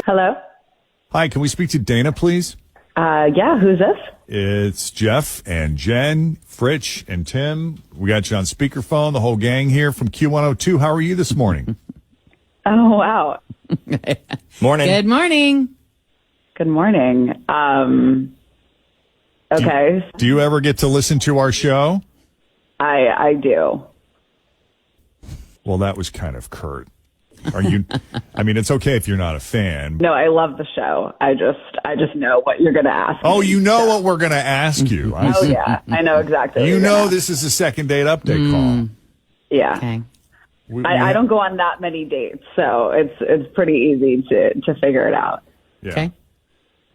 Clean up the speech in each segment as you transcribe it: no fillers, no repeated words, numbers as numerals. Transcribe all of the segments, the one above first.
Hello? Hi, can we speak to Dana, please? Yeah, who's this? It's Jeff and Jen, Fritch and Tim. We got you on speakerphone, the whole gang here from Q102. How are you this morning? Oh, wow. Morning. Good morning. Good morning. Okay. Do you ever get to listen to our show? I do. Well, that was kind of curt. Are you? I mean, it's okay if you're not a fan. No, I love the show. I just know what you're going to ask Oh, me, you know so. what we're going to ask you. Oh, yeah. I know exactly. You what you're know gonna ask. this is a second date update call. Yeah. Okay. I don't go on that many dates, so it's pretty easy to figure it out. Yeah. Okay.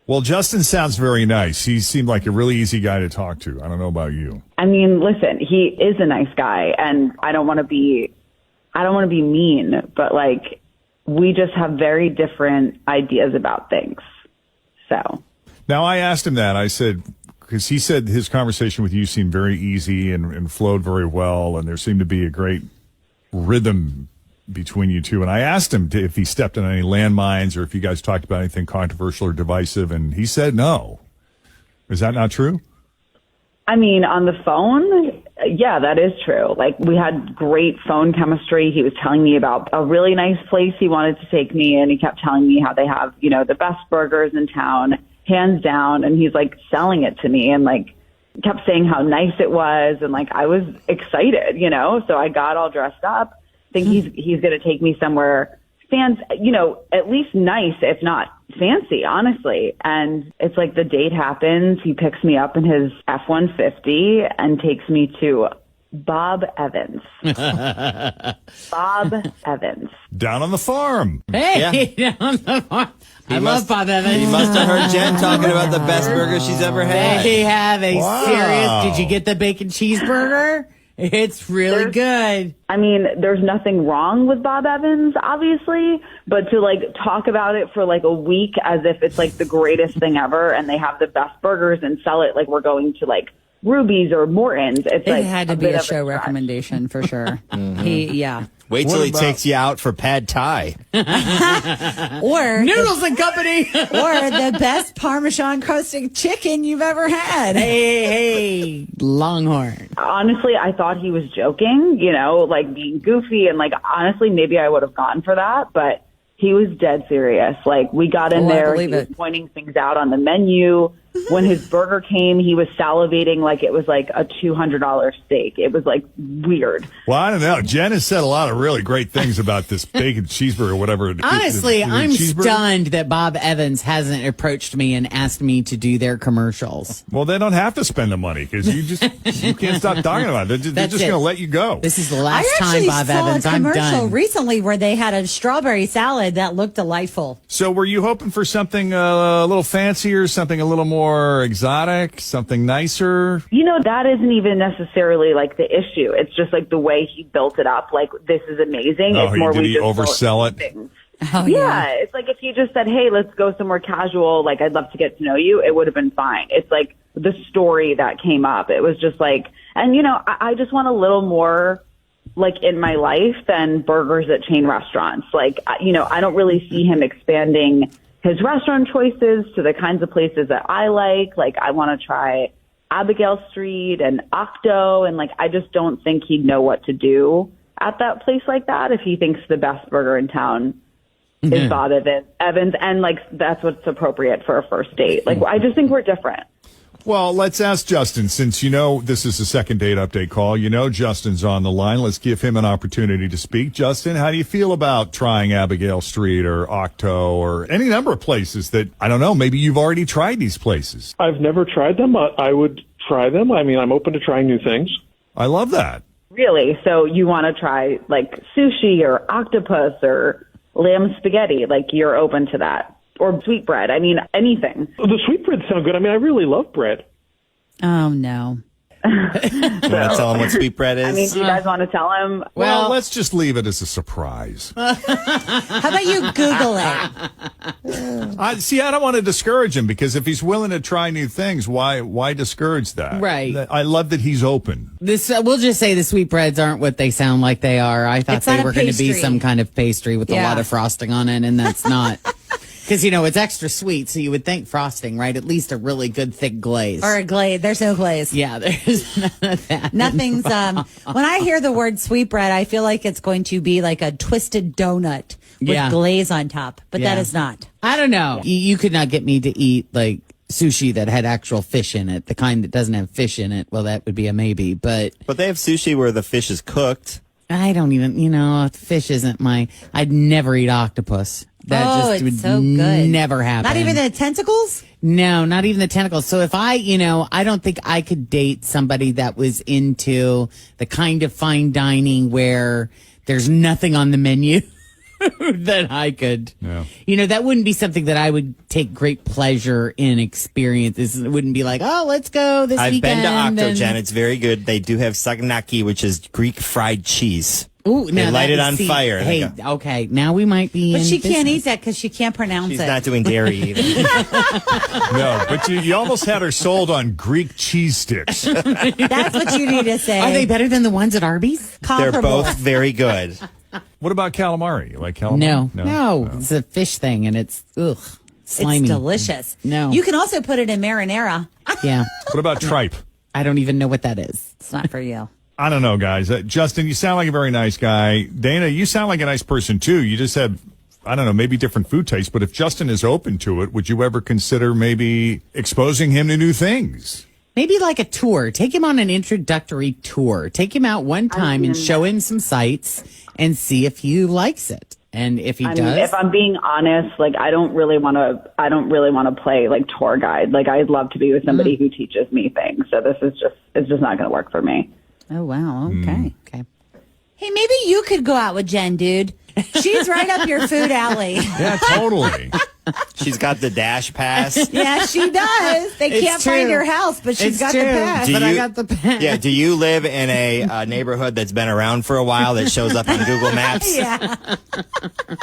Well, Justin sounds very nice. He seemed like a really easy guy to talk to. I don't know about you. I mean, listen, he is a nice guy, and I don't want to be mean, but like, we just have very different ideas about things. So Now, I asked him that. I said, because he said his conversation with you seemed very easy and flowed very well, and there seemed to be a great rhythm between you two. And I asked him if he stepped on any landmines or if you guys talked about anything controversial or divisive, and he said no. Is that not true? I mean, on the phone, yeah, that is true. Like, we had great phone chemistry. He was telling me about a really nice place he wanted to take me, and he kept telling me how they have, the best burgers in town, hands down. And he's like selling it to me and like kept saying how nice it was. And like, I was excited, so I got all dressed up. I think he's going to take me somewhere at least nice, if not fancy, honestly. And it's like the date happens. He picks me up in his F-150 and takes me to Bob Evans. Bob Evans. Down on the farm. Hey, I love Bob Evans. You must have heard Jen talking about the best burger she's ever had. They have a Wow. serious. Did you get the bacon cheeseburger? It's really good. I mean, there's nothing wrong with Bob Evans, obviously, but to like talk about it for like a week as if it's like the greatest thing ever and they have the best burgers and sell it like we're going to like Ruby's or Morton's. It's It like had to be bit a of show stretch. recommendation for sure. Yeah. Wait till What he about- takes you out for pad thai. Or Noodles and Company. or the best Parmesan crusted chicken you've ever had. hey, Longhorn. Honestly, I thought he was joking, like being goofy, and like honestly, maybe I would have gone for that, but he was dead serious. Like, we got in Oh, I there, he believe was it. pointing things out on the menu. When his burger came, he was salivating like it was like a $200 steak. It was like weird. Well, I don't know. Jen has said a lot of really great things about this bacon cheeseburger or whatever. Honestly, I'm cheeseburger? stunned that Bob Evans hasn't approached me and asked me to do their commercials. Well, they don't have to spend the money because you can't stop talking about it. They're That's just it. going to let you go. This is the I last actually time, Bob saw Evans. a I'm commercial done. recently where they had a strawberry salad that looked delightful. So were you hoping for something a little fancier, something a little more exotic, something nicer? That isn't even necessarily like the issue. It's just like the way he built it up. Like, this is amazing. Oh, It's more did we he just oversell it? things. Oh, Yeah, it's like if he just said, hey, let's go somewhere casual, like, I'd love to get to know you, it would have been fine. It's like the story that came up. It was just like, and I just want a little more like in my life than burgers at chain restaurants. Like, I don't really see him expanding his restaurant choices to the kinds of places that I like. Like, I want to try Abigail Street and Octo, and like, I just don't think he'd know what to do at that place like that if he thinks the best burger in town is Bob Evans, and like, that's what's appropriate for a first date. Like, I just think we're different. Well, let's ask Justin, since this is a second date update call. Justin's on the line. Let's give him an opportunity to speak. Justin, how do you feel about trying Abigail Street or Octo or any number of places that, I don't know, maybe you've already tried these places? I've never tried them. I would try them. I mean, I'm open to trying new things. I love that. Really? So you want to try like sushi or octopus or lamb spaghetti? Like, you're open to that? Or sweetbread? I mean, anything. The sweetbreads sound good. I mean, I really love bread. Oh, no. You want to tell him what sweetbread is? I mean, do you guys want to tell him? Well, let's just leave it as a surprise. How about you Google it? I don't want to discourage him, because if he's willing to try new things, why discourage that? Right. I love that he's open. We'll just say the sweetbreads aren't what they sound like they are. I thought It's not they a were going to be pastry. some kind of pastry with a Yeah. lot of frosting on it, and that's not. Because, it's extra sweet, so you would think frosting, right? At least a really good thick glaze. Or a glaze. There's no glaze. Yeah, there's none of that. Nothing's, when I hear the word sweetbread, I feel like it's going to be like a twisted donut with glaze on top, but that is not. I don't know. You could not get me to eat like sushi that had actual fish in it. The kind that doesn't have fish in it, well, that would be a maybe. But they have sushi where the fish is cooked. I don't even, fish isn't I'd never eat octopus. That just would so good. Never happen. Not even the tentacles? No, not even the tentacles. So if I don't think I could date somebody that was into the kind of fine dining where there's nothing on the menu. That I could, that wouldn't be something that I would take great pleasure in experience. It wouldn't be like, oh, let's go this weekend. I've been to Octogen. It's very good. They do have sagnaki, which is Greek fried cheese. Ooh, they light it on fire. Hey, okay, now we might be. But in she business. can't eat that because she can't pronounce She's it. not doing dairy either. No, but you almost had her sold on Greek cheese sticks. That's what you need to say. Are they better than the ones at Arby's? They're both very good. What about calamari? You like calamari? No. It's a fish thing, and it's slimy. It's delicious. No. You can also put it in marinara. Yeah. What about tripe? I don't even know what that is. It's not for you. I don't know, guys. Justin, you sound like a very nice guy. Dana, you sound like a nice person, too. You just have, I don't know, maybe different food tastes. But if Justin is open to it, would you ever consider maybe exposing him to new things? Maybe like a tour. Take him on an introductory tour. Take him out one time and show him some sights and see if he likes it. And if he does, if I'm being honest, like I don't really want to play like tour guide. Like I'd love to be with somebody who teaches me things. So it's just not going to work for me. Oh wow. Okay. Okay. Hey, maybe you could go out with Jen, dude. She's right up your food alley. Yeah, totally. She's got the dash pass. Yeah, she does. They can't find her house, but she's got the pass. But I got the pass. Yeah, do you live in a neighborhood that's been around for a while that shows up on Google Maps? Yeah.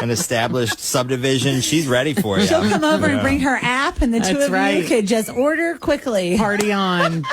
An established subdivision? She's ready for you. She'll come over and bring her app, and the two of you could just order quickly. Party on.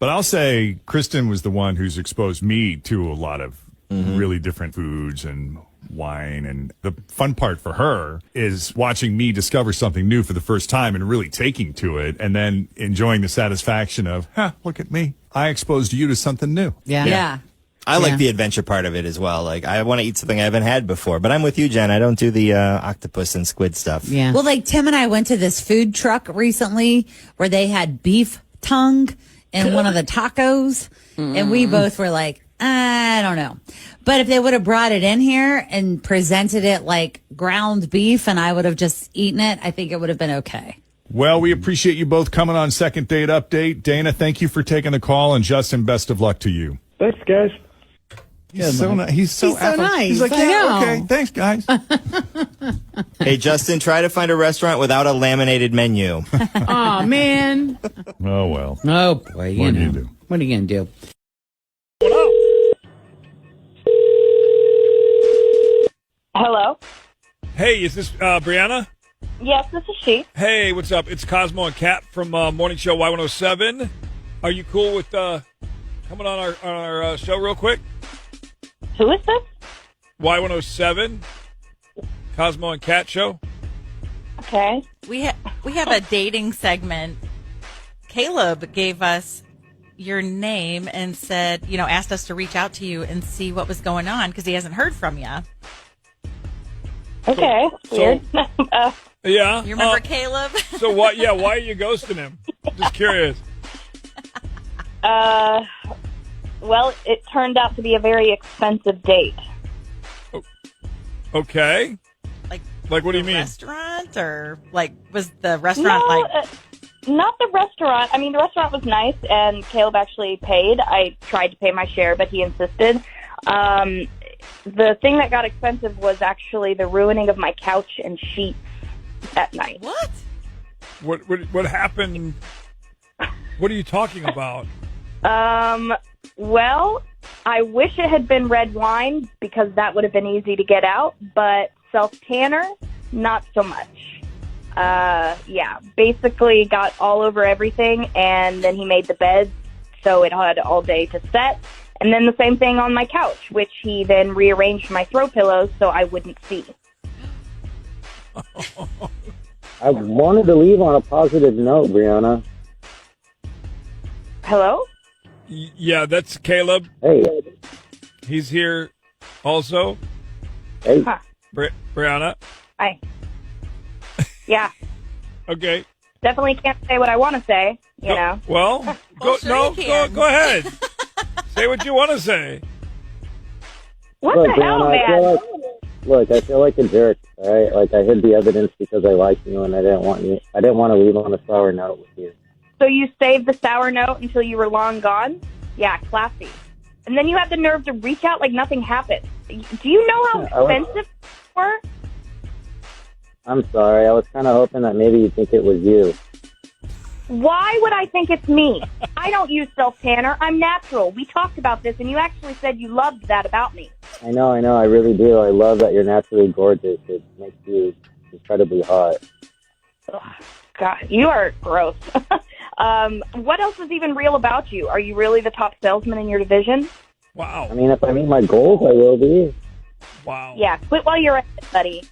But I'll say Kristen was the one who's exposed me to a lot of really different foods and wine. And the fun part for her is watching me discover something new for the first time and really taking to it and then enjoying the satisfaction of, look at me. I exposed you to something new. Yeah. I like the adventure part of it as well. Like, I want to eat something I haven't had before. But I'm with you, Jen. I don't do the octopus and squid stuff. Yeah. Well, like Tim and I went to this food truck recently where they had beef tongue in one of the tacos. And we both were like, I don't know. But if they would have brought it in here and presented it like ground beef and I would have just eaten it, I think it would have been okay. Well, we appreciate you both coming on Second Date Update. Dana, thank you for taking the call. And Justin, best of luck to you. Thanks, guys. He's so nice. He's so nice. He's like, I know. okay, thanks, guys. Hey, Justin, try to find a restaurant without a laminated menu. Oh, man. Oh, well. Oh, boy. What are you going to do? What are you going to do? Hello? Hey, is this Brianna? Yes, this is she. Hey, what's up? It's Cosmo and Kat from Morning Show Y107. Are you cool with coming on our show real quick? Who is this? Y107, Cosmo and Kat show. Okay. We have a dating segment. Caleb gave us your name and said, asked us to reach out to you and see what was going on because he hasn't heard from you. Okay. Weird. Yeah. You remember Caleb? So what? Yeah. Why are you ghosting him? Just curious. Well, it turned out to be a very expensive date. Okay. Like what do you mean? Restaurant or was the restaurant not the restaurant. I mean, the restaurant was nice and Caleb actually paid. I tried to pay my share, but he insisted. The thing that got expensive was actually the ruining of my couch and sheets at night. What? What happened? What are you talking about? Well, I wish it had been red wine because that would have been easy to get out, but self-tanner, not so much. Basically got all over everything, and then he made the bed, so it had all day to set. And then the same thing on my couch, which he then rearranged my throw pillows so I wouldn't see. I wanted to leave on a positive note, Brianna. Hello? Yeah, that's Caleb. Hey. He's here also. Hey. Huh. Brianna. Hi. Yeah. Okay. Definitely can't say what I want to say, you know. Well, go ahead. Say what you want to say. What Look, the hell, Brianna, man? I feel like a jerk, all right? Like, I hid the evidence because I liked you and I didn't want to leave on a sour note with you. So you saved the sour note until you were long gone? Yeah, classy. And then you had the nerve to reach out like nothing happened. Do you know how expensive they were? I'm sorry. I was kind of hoping that maybe you'd think it was you. Why would I think it's me? I don't use self-tanner. I'm natural. We talked about this, and you actually said you loved that about me. I know. I really do. I love that you're naturally gorgeous. It makes you incredibly hot. Ugh, God, you are gross. What else is even real about you? Are you really the top salesman in your division? Wow. I mean, if I meet my goals, I will be. Wow. Yeah, quit while you're at it, buddy.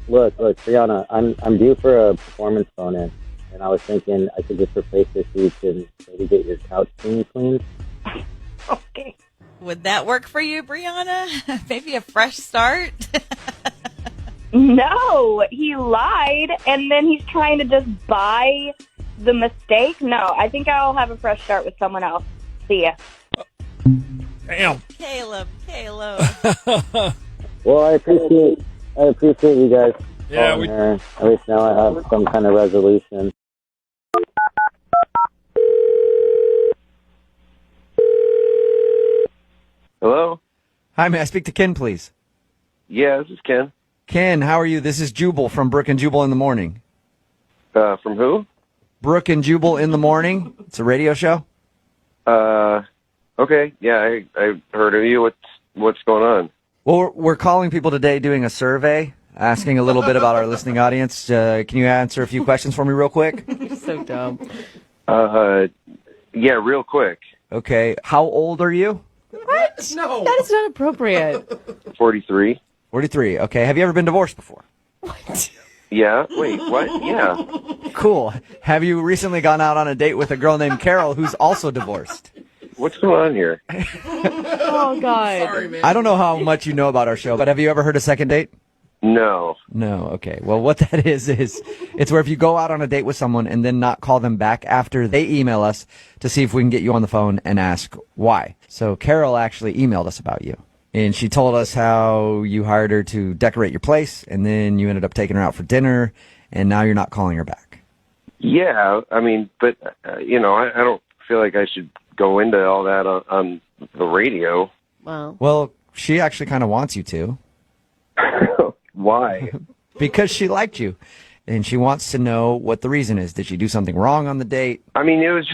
Look, Brianna, I'm due for a performance bonus, and I was thinking I could just replace this week and maybe get your couch cleaned. Okay. Would that work for you, Brianna? Maybe a fresh start? No, he lied, and then he's trying to just buy the mistake. No, I think I'll have a fresh start with someone else. See ya. Damn. Caleb. Well, I appreciate you guys. Yeah, calling her. At least now I have some kind of resolution. Hello? Hi, may I speak to Ken, please? Yeah, this is Ken. Ken, how are you? This is Jubal from Brooke and Jubal in the Morning. From who? Brooke and Jubal in the Morning. It's a radio show. Okay. Yeah, I heard of you. What's going on? Well, we're calling people today doing a survey, asking a little bit about our listening audience. Can you answer a few questions for me real quick? You're so dumb. Yeah, real quick. Okay. How old are you? What? No. That is not appropriate. 43. 43. Okay. Have you ever been divorced before? What? Yeah. Wait, what? Yeah. Cool. Have you recently gone out on a date with a girl named Carol who's also divorced? What's going on here? Oh, God. Sorry, man. I don't know how much you know about our show, but have you ever heard of Second Date? No. No. Okay. Well, what that is it's where if you go out on a date with someone and then not call them back after they email us to see if we can get you on the phone and ask why. So Carol actually emailed us about you. And she told us how you hired her to decorate your place, and then you ended up taking her out for dinner, and now you're not calling her back. Yeah, I mean, but, I don't feel like I should go into all that on the radio. Wow. Well, she actually kind of wants you to. Why? Because she liked you, and she wants to know what the reason is. Did she do something wrong on the date? I mean, it was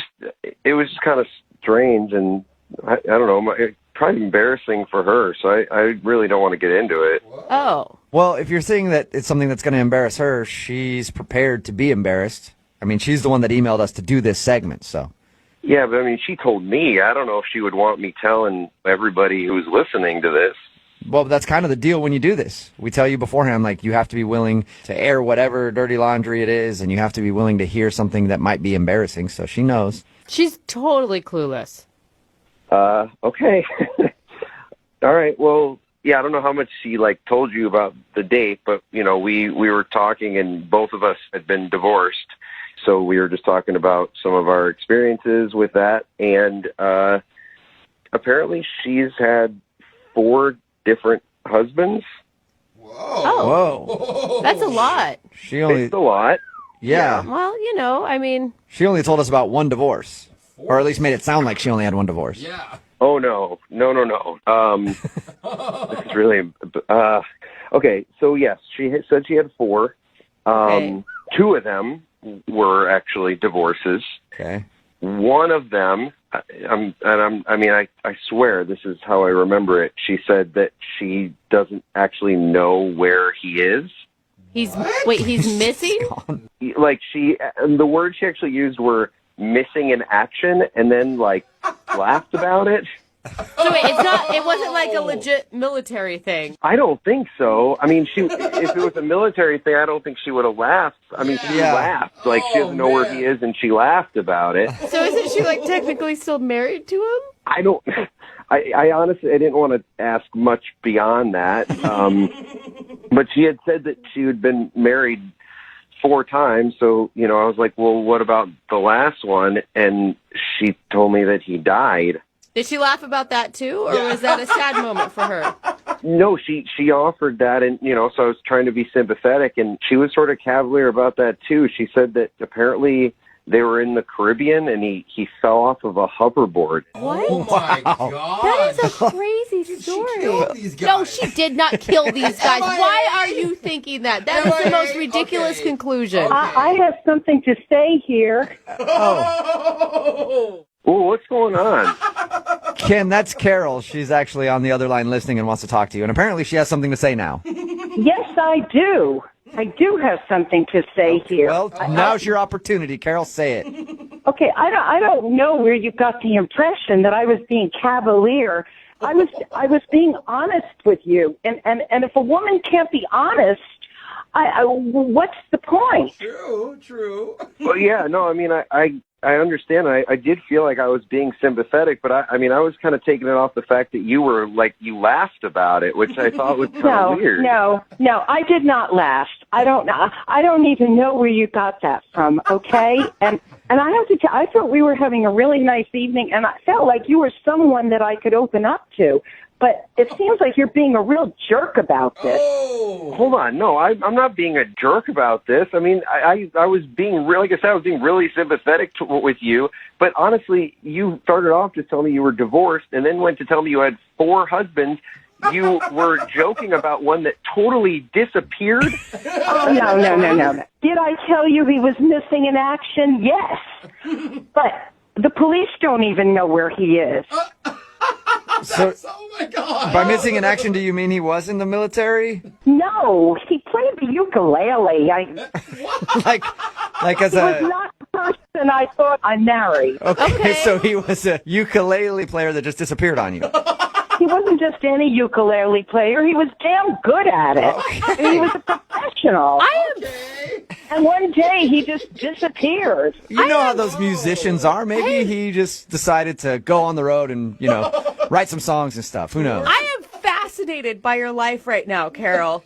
just kind of strange, and I don't know, probably embarrassing for her, so I really don't want to get into it. Oh. Well, if you're saying that it's something that's going to embarrass her, she's prepared to be embarrassed. I mean, she's the one that emailed us to do this segment, so. Yeah, but I mean, she told me. I don't know if she would want me telling everybody who's listening to this. Well, that's kind of the deal when you do this. We tell you beforehand, like, you have to be willing to air whatever dirty laundry it is, and you have to be willing to hear something that might be embarrassing, so she knows. She's totally clueless. Okay. All right, well, yeah, I don't know how much she, told you about the date, but, we were talking, and both of us had been divorced, so we were just talking about some of our experiences with that, and apparently she's had 4 different husbands. Oh. That's a lot. It's a lot. Yeah. Well, I mean. She only told us about 1 divorce. Or at least made it sound like she only had 1 divorce. Yeah. Oh, no. This is really... okay, so yes, she said she had 4. Okay. 2 of them were actually divorces. Okay. One of them, I swear this is how I remember it. She said that she doesn't actually know where he is. He's missing? The words she actually used were missing in action, and then laughed about it. So wait, it wasn't like a legit military thing. I don't think so. I mean, if it was a military thing, I don't think she would have laughed. I mean, she laughed. Like, she doesn't know where he is, and she laughed about it. So isn't she like technically still married to him? I honestly, I didn't want to ask much beyond that. But she had said that she had been married 4 times. So, I was like, well, what about the last one? And she told me that he died. Did she laugh about that too, or was that a sad moment for her? No, she offered that, and so I was trying to be sympathetic, and she was sort of cavalier about that too. She said that apparently they were in the Caribbean, and he fell off of a hoverboard. What? Oh my God! That is a crazy story. No, she did not kill these guys. Why are you thinking that? That is the most ridiculous conclusion. I have something to say here. Oh, what's going on? Ken, that's Carol. She's actually on the other line listening and wants to talk to you. And apparently she has something to say now. Yes, I do. I do have something to say here. Well, now's your opportunity. Carol, say it. Okay, I don't know where you got the impression that I was being cavalier. I was being honest with you. And if a woman can't be honest, what's the point? True. Well, yeah, no, I mean, I understand. I did feel like I was being sympathetic, but I mean, I was kind of taking it off the fact that you laughed about it, which I thought was kind of weird. No, I did not laugh. I don't even know where you got that from. Okay, and I have to I thought we were having a really nice evening, and I felt like you were someone that I could open up to. But it seems like you're being a real jerk about this. Oh. Hold on. No, I'm not being a jerk about this. I mean, I was being really, like I said, I was being really sympathetic with you. But honestly, you started off just telling me you were divorced and then went to tell me you had 4 husbands. You were joking about one that totally disappeared. Oh, no. Did I tell you he was missing in action? Yes. But the police don't even know where he is. So, oh my God! By missing in action, do you mean he was in the military? No, he played the ukulele. like as he was not the person I thought I married. Okay, so he was a ukulele player that just disappeared on you. He wasn't just any ukulele player. He was damn good at it. Okay. He was a professional. And one day he just disappeared. You know how those musicians are. Maybe he just decided to go on the road and, write some songs and stuff. Who knows? I am fascinated by your life right now, Carol.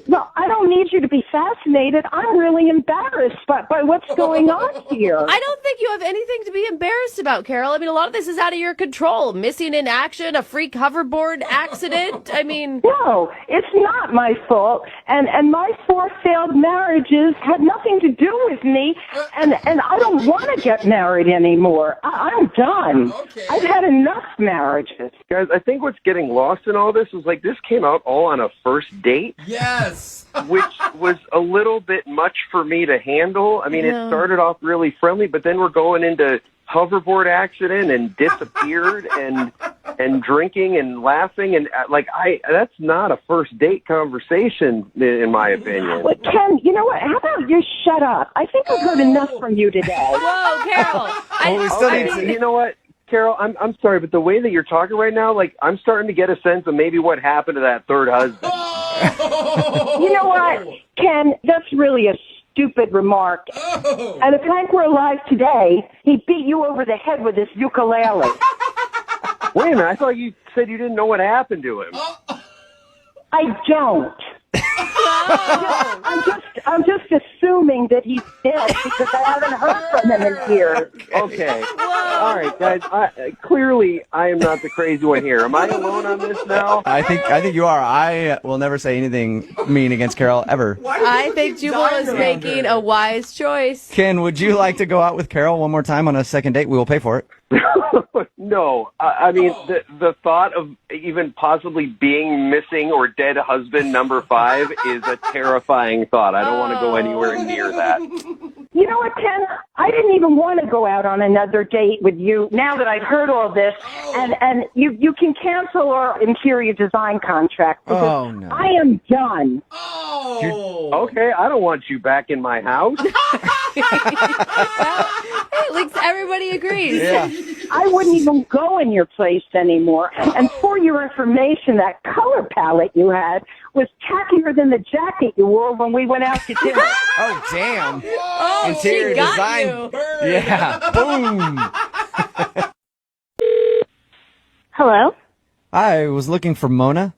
Well, I don't need you to be fascinated. I'm really embarrassed by what's going on here. I don't think you have anything to be embarrassed about, Carol. I mean, a lot of this is out of your control. Missing in action, a freak hoverboard accident. I mean... No, it's not my fault. And my 4 failed marriages had nothing to do with me. And I don't want to get married anymore. I'm done. Okay. I've had enough marriages. Guys, I think what's getting lost in all this is, this came out all on a first date. Yes. Which was a little bit much for me to handle. I mean, It started off really friendly, but then we're going into hoverboard accident and disappeared and drinking and laughing. And that's not a first date conversation, in my opinion. Well, Ken, you know what? How about you shut up? I think I've heard enough from you today. Whoa, Carol. You know what? Carol, I'm sorry, but the way that you're talking right now, I'm starting to get a sense of maybe what happened to that 3rd husband. You know what, Ken? That's really a stupid remark. And if Hank were alive today, he'd beat you over the head with his ukulele. Wait a minute, I thought you said you didn't know what happened to him. I don't. I'm just assuming that he's dead because I haven't heard from him in years. Okay. All right, guys. Clearly, I am not the crazy one here. Am I alone on this now? I think you are. I will never say anything mean against Carol ever. I think Jubal is making a wise choice. Ken, would you like to go out with Carol one more time on a second date? We will pay for it. No. I mean, the thought of even possibly being missing or dead husband number 5 is a terrifying thought. I don't want to go anywhere near that. You know what, Ken? I didn't even want to go out on another date with you now that I've heard all this. And you can cancel our interior design contract because I am done. Okay, I don't want you back in my house. At least everybody agrees. Yeah. I wouldn't even go in your place anymore. And for your information, that color palette you had was tackier than the jacket you wore when we went out to dinner. Oh, damn. Oh, Interior she got design. you. Yeah. Boom. Hello? I was looking for Mona.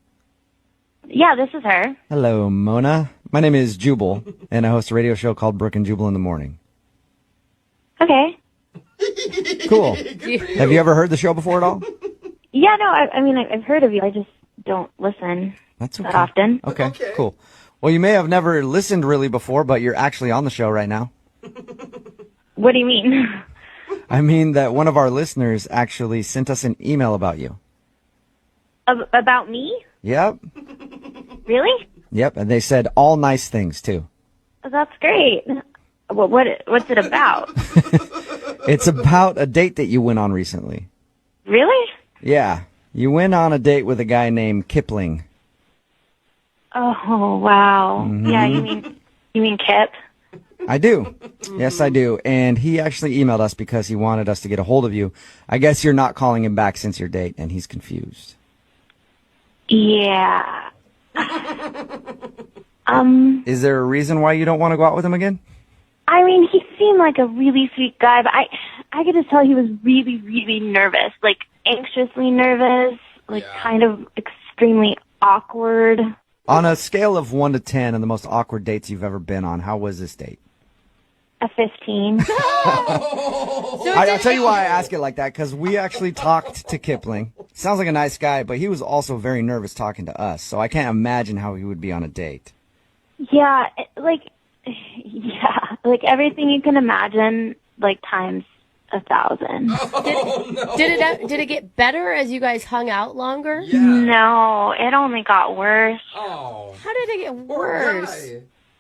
Yeah, this is her. Hello, Mona. My name is Jubal, and I host a radio show called Brooke and Jubal in the Morning. Okay. Cool. Have you ever heard the show before at all? Yeah, no, I mean, I've heard of you. I just don't listen That's okay. that often. Okay, cool. Well, you may have never listened really before, but you're actually on the show right now. What do you mean? I mean that one of our listeners actually sent us an email about you. About me? Yep. Really? Yep, and they said all nice things, too. That's great. What's it about? It's about a date that you went on recently. Really? Yeah, you went on a date with a guy named Kipling. Oh, wow. Mm-hmm. Yeah, you mean Kip? I do. Yes, I do. And he actually emailed us because he wanted us to get a hold of you. I guess you're not calling him back since your date, and he's confused. Yeah. Is there a reason why you don't want to go out with him again? I mean, he seemed like a really sweet guy, but I could just tell he was really, really nervous, like anxiously nervous, like kind of extremely awkward. On a scale of 1 to 10 and the most awkward dates you've ever been on, how was this date? A 15. I'll tell you why I ask it like that, because we actually talked to Kipling. Sounds like a nice guy, but he was also very nervous talking to us, so I can't imagine how he would be on a date. Yeah, like everything you can imagine, like times 1,000. Did it get better as you guys hung out longer? No, it only got worse. How did it get worse?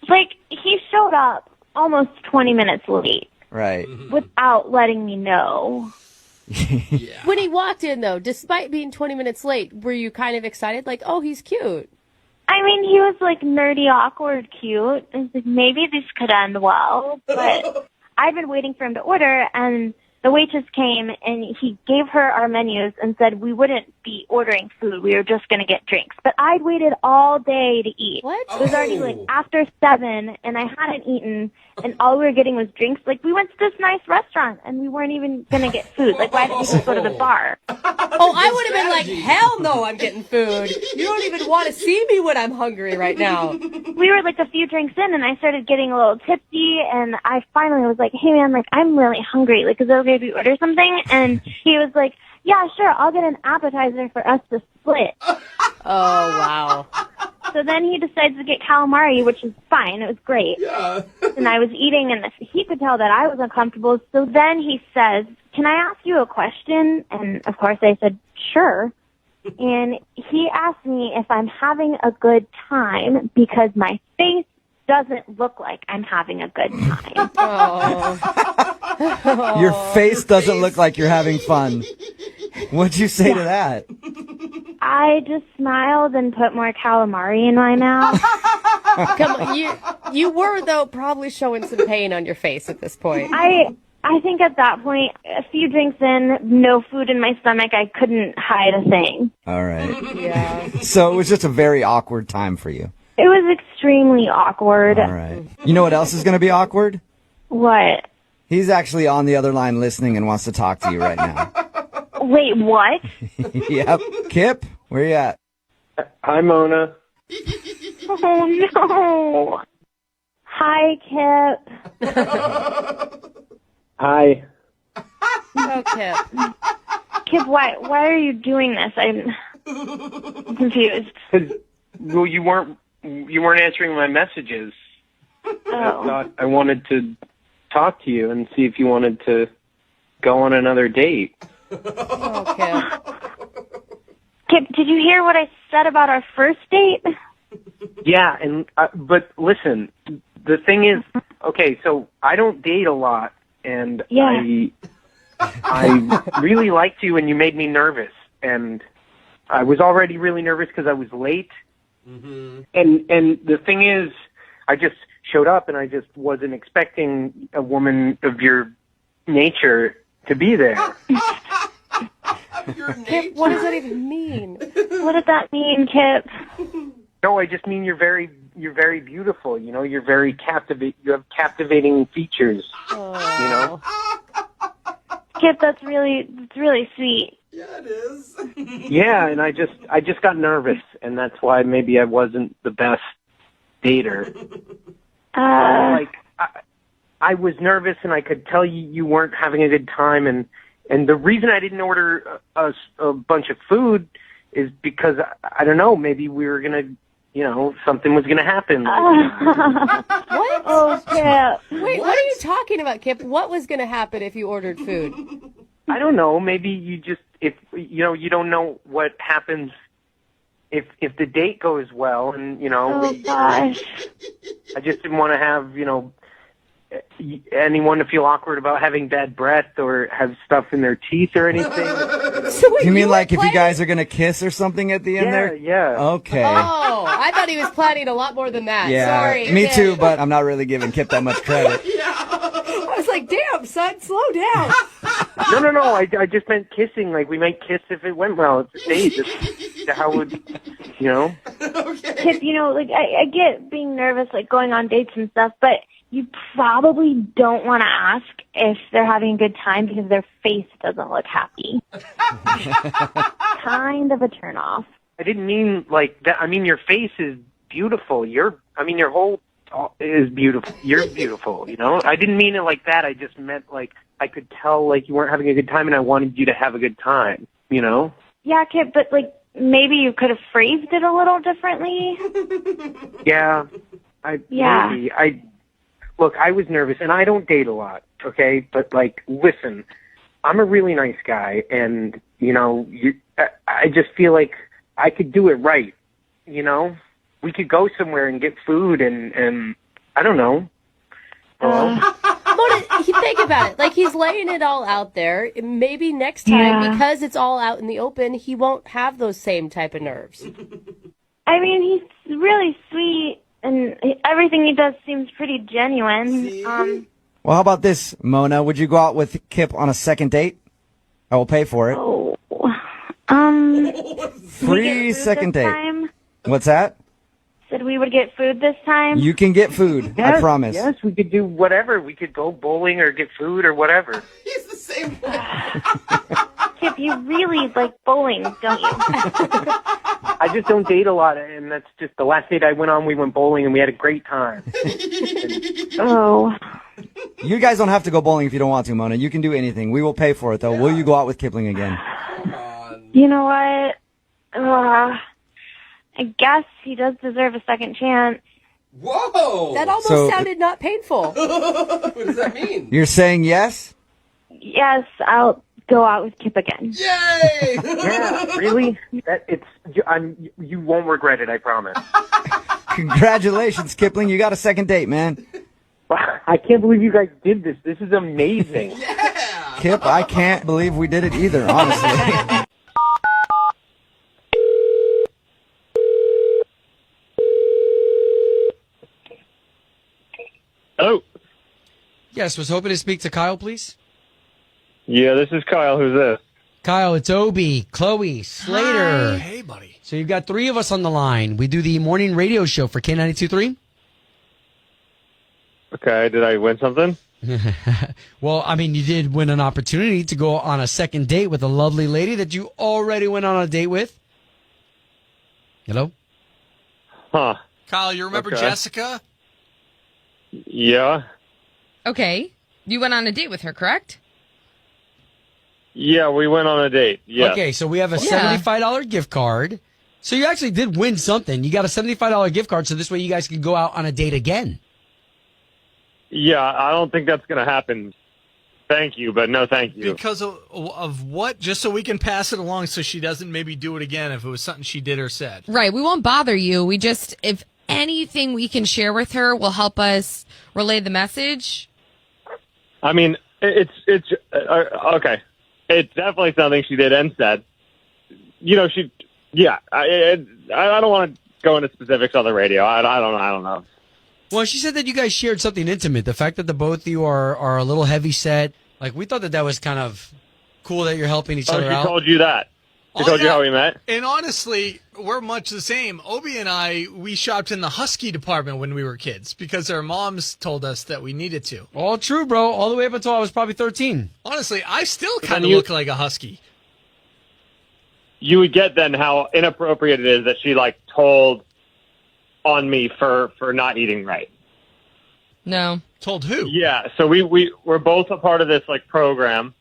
Like, he showed up almost 20 minutes late Right. without letting me know. When he walked in, though, despite being 20 minutes late, were you kind of excited? Like, oh, he's cute. I mean, he was like nerdy, awkward, cute. I was like, maybe this could end well. But I've been waiting for him to order, and the waitress came, and he gave her our menus and said we wouldn't be ordering food. We were just going to get drinks. But I'd waited all day to eat. What? It was already like after 7, and I hadn't eaten, and all we were getting was drinks. Like, we went to this nice restaurant, and we weren't even going to get food. Like, why didn't we just go to the bar? Oh, I would have been like, hell no, I'm getting food. You don't even want to see me when I'm hungry right now. We were like a few drinks in, and I started getting a little tipsy, and I finally was like, hey man, like, I'm really hungry. Like, is it okay if we order something? And he was like, yeah, sure, I'll get an appetizer for us to split. Oh, wow. So then he decides to get calamari, which is fine. It was great. Yeah. And I was eating, and he could tell that I was uncomfortable. So then he says, can I ask you a question? And, of course, I said, sure. And he asked me if I'm having a good time because my face doesn't look like I'm having a good time. Your face doesn't look like you're having fun. What'd you say to that? I just smiled and put more calamari in my mouth. Come on, you were, though, probably showing some pain on your face at this point. I think at that point, a few drinks in, no food in my stomach, I couldn't hide a thing. All right. Yeah. So it was just a very awkward time for you. It was extremely awkward. All right. You know what else is going to be awkward? What? He's actually on the other line listening and wants to talk to you right now. Wait, what? Yep. Kip, where you at? Hi, Mona. Oh, no. Hi, Kip. Hi. Oh, Kip. Kip, why are you doing this? I'm confused. Well, you weren't answering my messages. I thought I wanted to talk to you and see if you wanted to go on another date. Oh, Kip. Kip, did you hear what I said about our first date? Yeah, and but listen, the thing is, okay, so I don't date a lot, and I really liked you, and you made me nervous, and I was already really nervous because I was late, and the thing is, I just showed up, and I just wasn't expecting a woman of your nature to be there. Kip, what does that even mean? What does that mean, Kip? No, I just mean you're very beautiful. You know, you're very you have captivating features. Oh. You know. Kip, that's really sweet. Yeah, it is. Yeah, and I just got nervous, and that's why maybe I wasn't the best dater. I was nervous, and I could tell you weren't having a good time, and the reason I didn't order a bunch of food is because I don't know, maybe we were gonna, something was gonna happen. What? Oh, Kip. Wait, what are you talking about, Kip? What was going to happen if you ordered food? I don't know. Maybe you just you don't know what happens if the date goes well, and Oh gosh. I just didn't want to have anyone to feel awkward about having bad breath or have stuff in their teeth or anything. You mean like if you guys are going to kiss or something at the end there? Yeah. Okay. Oh, I thought he was planning a lot more than that. Yeah, Sorry. me Kip. too, but I'm not really giving Kip that much credit. I was like, damn, son, slow down. No. I just meant kissing. Like, we might kiss if it went well. It's a date. It's how would, Okay. Kip, I get being nervous, like going on dates and stuff, but you probably don't want to ask if they're having a good time because their face doesn't look happy. Kind of a turnoff. I didn't mean like that. I mean, your face is beautiful. Your whole is beautiful. You're beautiful, I didn't mean it like that. I just meant like I could tell like you weren't having a good time and I wanted you to have a good time, Yeah, Kip, but maybe you could have phrased it a little differently. Yeah. Maybe. Look, I was nervous, and I don't date a lot, okay? But, listen, I'm a really nice guy, and, I just feel like I could do it right, We could go somewhere and get food, and I don't know. Mona, think about it. He's laying it all out there. Maybe next time, because it's all out in the open, he won't have those same type of nerves. I mean, he's really sweet. And everything he does seems pretty genuine. Well, how about this, Mona? Would you go out with Kip on a second date? I will pay for it. Free second date. Time? What's that? Said we would get food this time. You can get food. Yes, I promise. Yes, we could do whatever. We could go bowling or get food or whatever. He's the same boy. Kip, you really like bowling, don't you? I just don't date a lot, and that's just the last date I went on. We went bowling, and we had a great time. Oh. You guys don't have to go bowling if you don't want to, Mona. You can do anything. We will pay for it, though. Yeah. Will you go out with Kipling again? You know what? I guess he does deserve a second chance. Whoa! That almost sounded not painful. What does that mean? You're saying yes? Yes, I'll go out with Kip again. Yay! Yeah, really? You won't regret it, I promise. Congratulations, Kipling. You got a second date, man. I can't believe you guys did this. This is amazing. Yeah! Kip, I can't believe we did it either, honestly. Hello. Yes, was hoping to speak to Kyle, please. Yeah, this is Kyle. Who's this? Kyle, it's Obi, Chloe, Slater. Hi. Hey, buddy. So you've got three of us on the line. We do the morning radio show for K92.3. Okay, did I win something? Well, I mean, you did win an opportunity to go on a second date with a lovely lady that you already went on a date with. Hello? Huh. Kyle, you remember Okay. Jessica? Yeah. Okay. You went on a date with her, correct? Yeah, we went on a date. Yeah. Okay, so we have a $75 gift card. So you actually did win something. You got a $75 gift card, so this way you guys can go out on a date again. Yeah, I don't think that's going to happen. Thank you, but no thank you. Because of what? Just so we can pass it along so she doesn't maybe do it again if it was something she did or said. Right. We won't bother you. We just, if anything we can share with her will help us relay the message. I mean, it's okay. It's definitely something she did and said. I don't want to go into specifics on the radio. I don't know. Well, she said that you guys shared something intimate. The fact that the both of you are a little heavy set. Like, we thought that was kind of cool that you're helping each Oh, other she out. told you that. She told you how we met? And honestly, we're much the same. Obi and I, we shopped in the Husky department when we were kids because our moms told us that we needed to. All true, bro. All the way up until I was probably 13. Honestly, I still But kind then of look like a Husky. You would get then how inappropriate it is that she like told on me for not eating right. No. Told who? Yeah, so we're both a part of this like program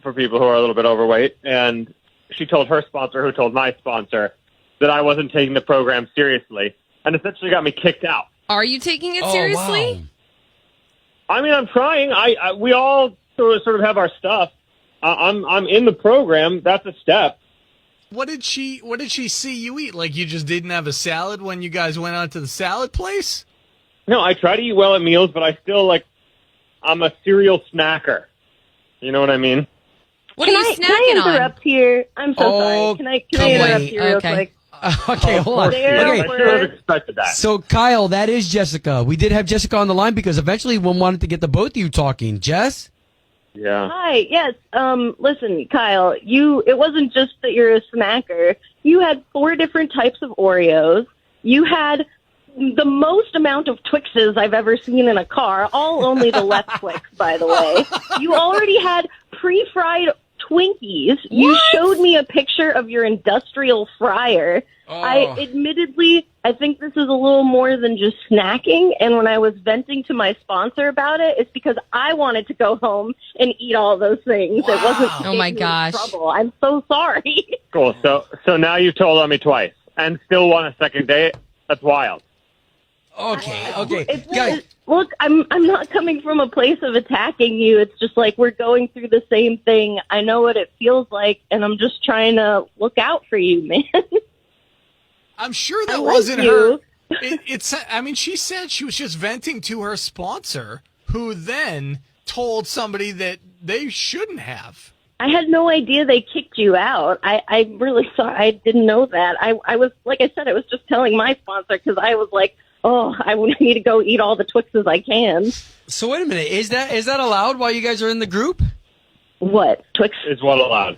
for people who are a little bit overweight, and she told her sponsor, who told my sponsor, that I wasn't taking the program seriously, and essentially got me kicked out. Are you taking it seriously? Wow. I mean, I'm trying. We all sort of have our stuff. I'm in the program. That's a step. What did she see you eat? Like you just didn't have a salad when you guys went out to the salad place? No, I try to eat well at meals, but I still I'm a cereal snacker. You know what I mean? What are you Can I snacking on? interrupt here? I'm so sorry. Can I interrupt you real quick? Okay, hold on. I should have expected that. So, Kyle, that is Jessica. We did have Jessica on the line because eventually we wanted to get the both of you talking. Jess? Yeah. Hi, yes. Listen, Kyle, it wasn't just that you're a snacker. You had 4 different types of Oreos. You had the most amount of Twixes I've ever seen in a car, all only the left Twix, by the way. You already had pre-fried Twinkies. You showed me a picture of your industrial fryer. I think this is a little more than just snacking, and when I was venting to my sponsor about it, it's because I wanted to go home and eat all those things. It wasn't Oh my getting me in gosh. trouble. I'm so sorry. Cool. So now you've told on me twice and still want a second date? That's wild. Okay. Look, I'm not coming from a place of attacking you. It's just like we're going through the same thing. I know what it feels like, and I'm just trying to look out for you, man. I'm sure that I like wasn't you. her. I mean, she said she was just venting to her sponsor, who then told somebody that they shouldn't have. I had no idea they kicked you out. I really thought I didn't know that. I was, like I said, I was just telling my sponsor because I was like, oh, I need to go eat all the Twixes I can. So wait a minute. Is that allowed while you guys are in the group? What? Twix? Is what allowed.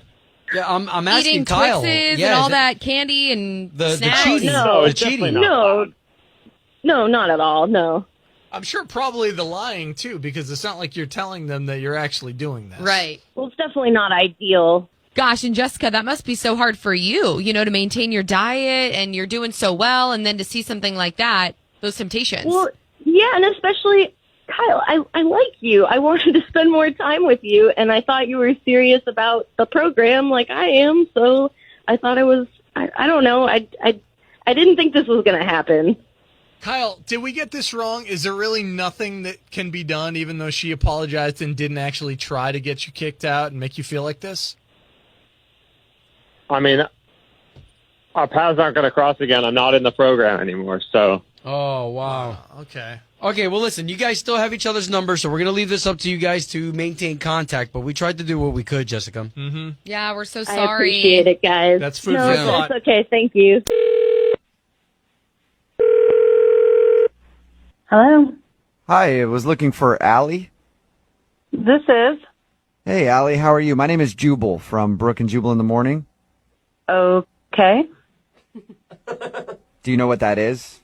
Yeah, I'm asking Eating Kyle. Twixes Yeah, and all is that candy and the snacks. cheating. No, the cheating. No, not at all. No. I'm sure probably the lying, too, because it's not like you're telling them that you're actually doing this. Right. Well, it's definitely not ideal. Gosh, and Jessica, that must be so hard for you, to maintain your diet and you're doing so well, and then to see something like that, those temptations. Well, yeah, and especially, Kyle, I like you. I wanted to spend more time with you, and I thought you were serious about the program like I am, so I thought I don't know, I didn't think this was going to happen. Kyle, did we get this wrong? Is there really nothing that can be done, even though she apologized and didn't actually try to get you kicked out and make you feel like this? I mean, our paths aren't going to cross again. I'm not in the program anymore, so. Oh, wow. Okay. Okay, well, listen, you guys still have each other's numbers, so we're going to leave this up to you guys to maintain contact, but we tried to do what we could, Jessica. Mm-hmm. Yeah, we're so sorry. I appreciate it, guys. That's food for thought. That's okay. Thank you. Hello. Hi, I was looking for Allie. This is. Hey, Allie, how are you? My name is Jubal from Brooke and Jubal in the morning. Okay. Do you know what that is?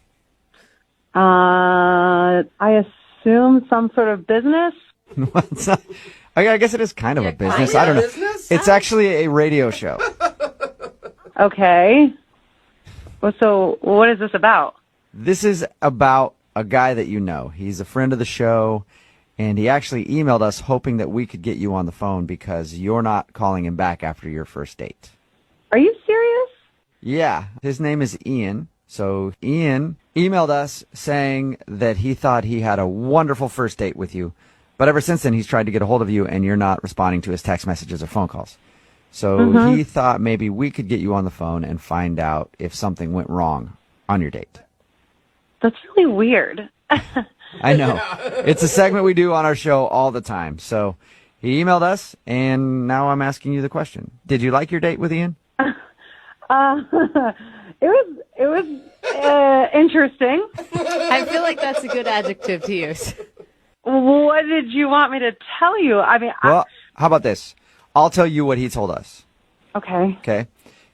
I assume some sort of business. What's that? I guess it is kind of a business. I don't know. It's actually a radio show. Okay. Well, so what is this about? This is about a guy that you know. He's a friend of the show, and he actually emailed us hoping that we could get you on the phone because you're not calling him back after your first date. Are you serious? Yeah, his name is Ian. So Ian emailed us saying that he thought he had a wonderful first date with you, but ever since then he's tried to get a hold of you and you're not responding to his text messages or phone calls. So he thought maybe we could get you on the phone and find out if something went wrong on your date. That's really weird. I know. It's a segment we do on our show all the time. So he emailed us, and now I'm asking you the question. Did you like your date with Ian? It was interesting. I feel like that's a good adjective to use. What did you want me to tell you? I mean, Well, how about this? I'll tell you what he told us. Okay. Okay.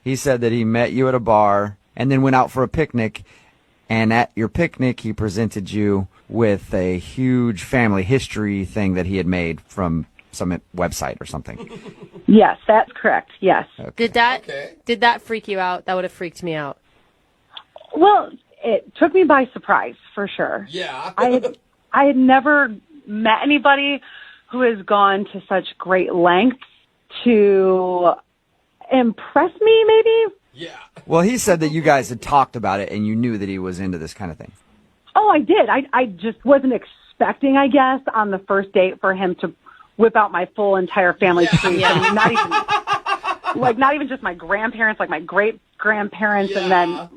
He said that he met you at a bar and then went out for a picnic. And at your picnic, he presented you with a huge family history thing that he had made from some website or something. Yes, that's correct. Yes. Did that freak you out? That would have freaked me out. Well, it took me by surprise for sure. Yeah. I had never met anybody who has gone to such great lengths to impress me, maybe. Yeah. Well, he said that you guys had talked about it and you knew that he was into this kind of thing. Oh, I did. I just wasn't expecting, I guess, on the first date for him to whip out my full entire family tree. Yeah. I mean, not even just my grandparents, like my great grandparents, and then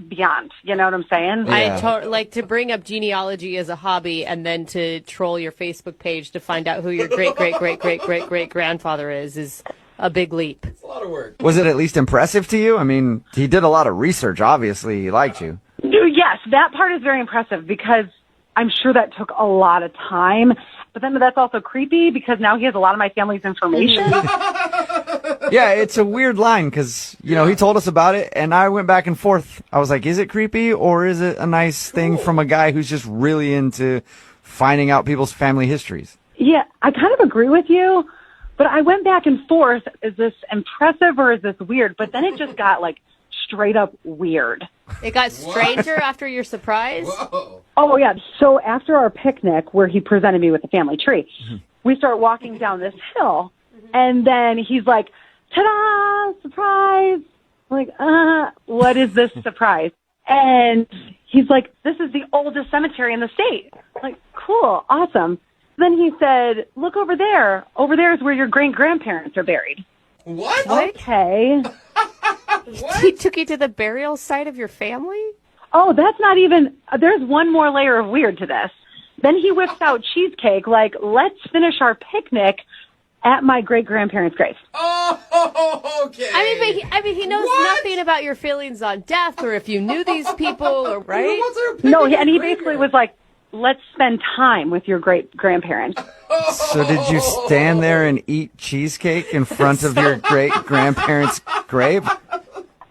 beyond. You know what I'm saying? I like to bring up genealogy as a hobby, and then to troll your Facebook page to find out who your great grandfather is a big leap. It's a lot of work. Was it at least impressive to you? I mean, he did a lot of research. Obviously, he liked you. Yes, that part is very impressive because I'm sure that took a lot of time. But then that's also creepy because now he has a lot of my family's information. Yeah, it's a weird line because, you know, he told us about it and I went back and forth. I was like, is it creepy or is it a nice thing from a guy who's just really into finding out people's family histories? Yeah, I kind of agree with you, but I went back and forth. Is this impressive or is this weird? But then it just got like straight up weird. It got stranger after your surprise? Whoa. Oh, yeah. So after our picnic where he presented me with the family tree, we start walking down this hill, and then he's like, ta-da, surprise. I'm like, what is this surprise? And he's like, this is the oldest cemetery in the state. I'm like, cool, awesome. Then he said, look over there. Over there is where your great-grandparents are buried. What? Okay. He took you to the burial site of your family? Oh, that's not even, there's one more layer of weird to this. Then he whips out cheesecake, like, let's finish our picnic at my great-grandparents' grave. Oh, okay. I mean, he knows nothing about your feelings on death or if you knew these people, or, right? No, and he basically was like, let's spend time with your great-grandparents. So did you stand there and eat cheesecake in front of your great-grandparents' grave?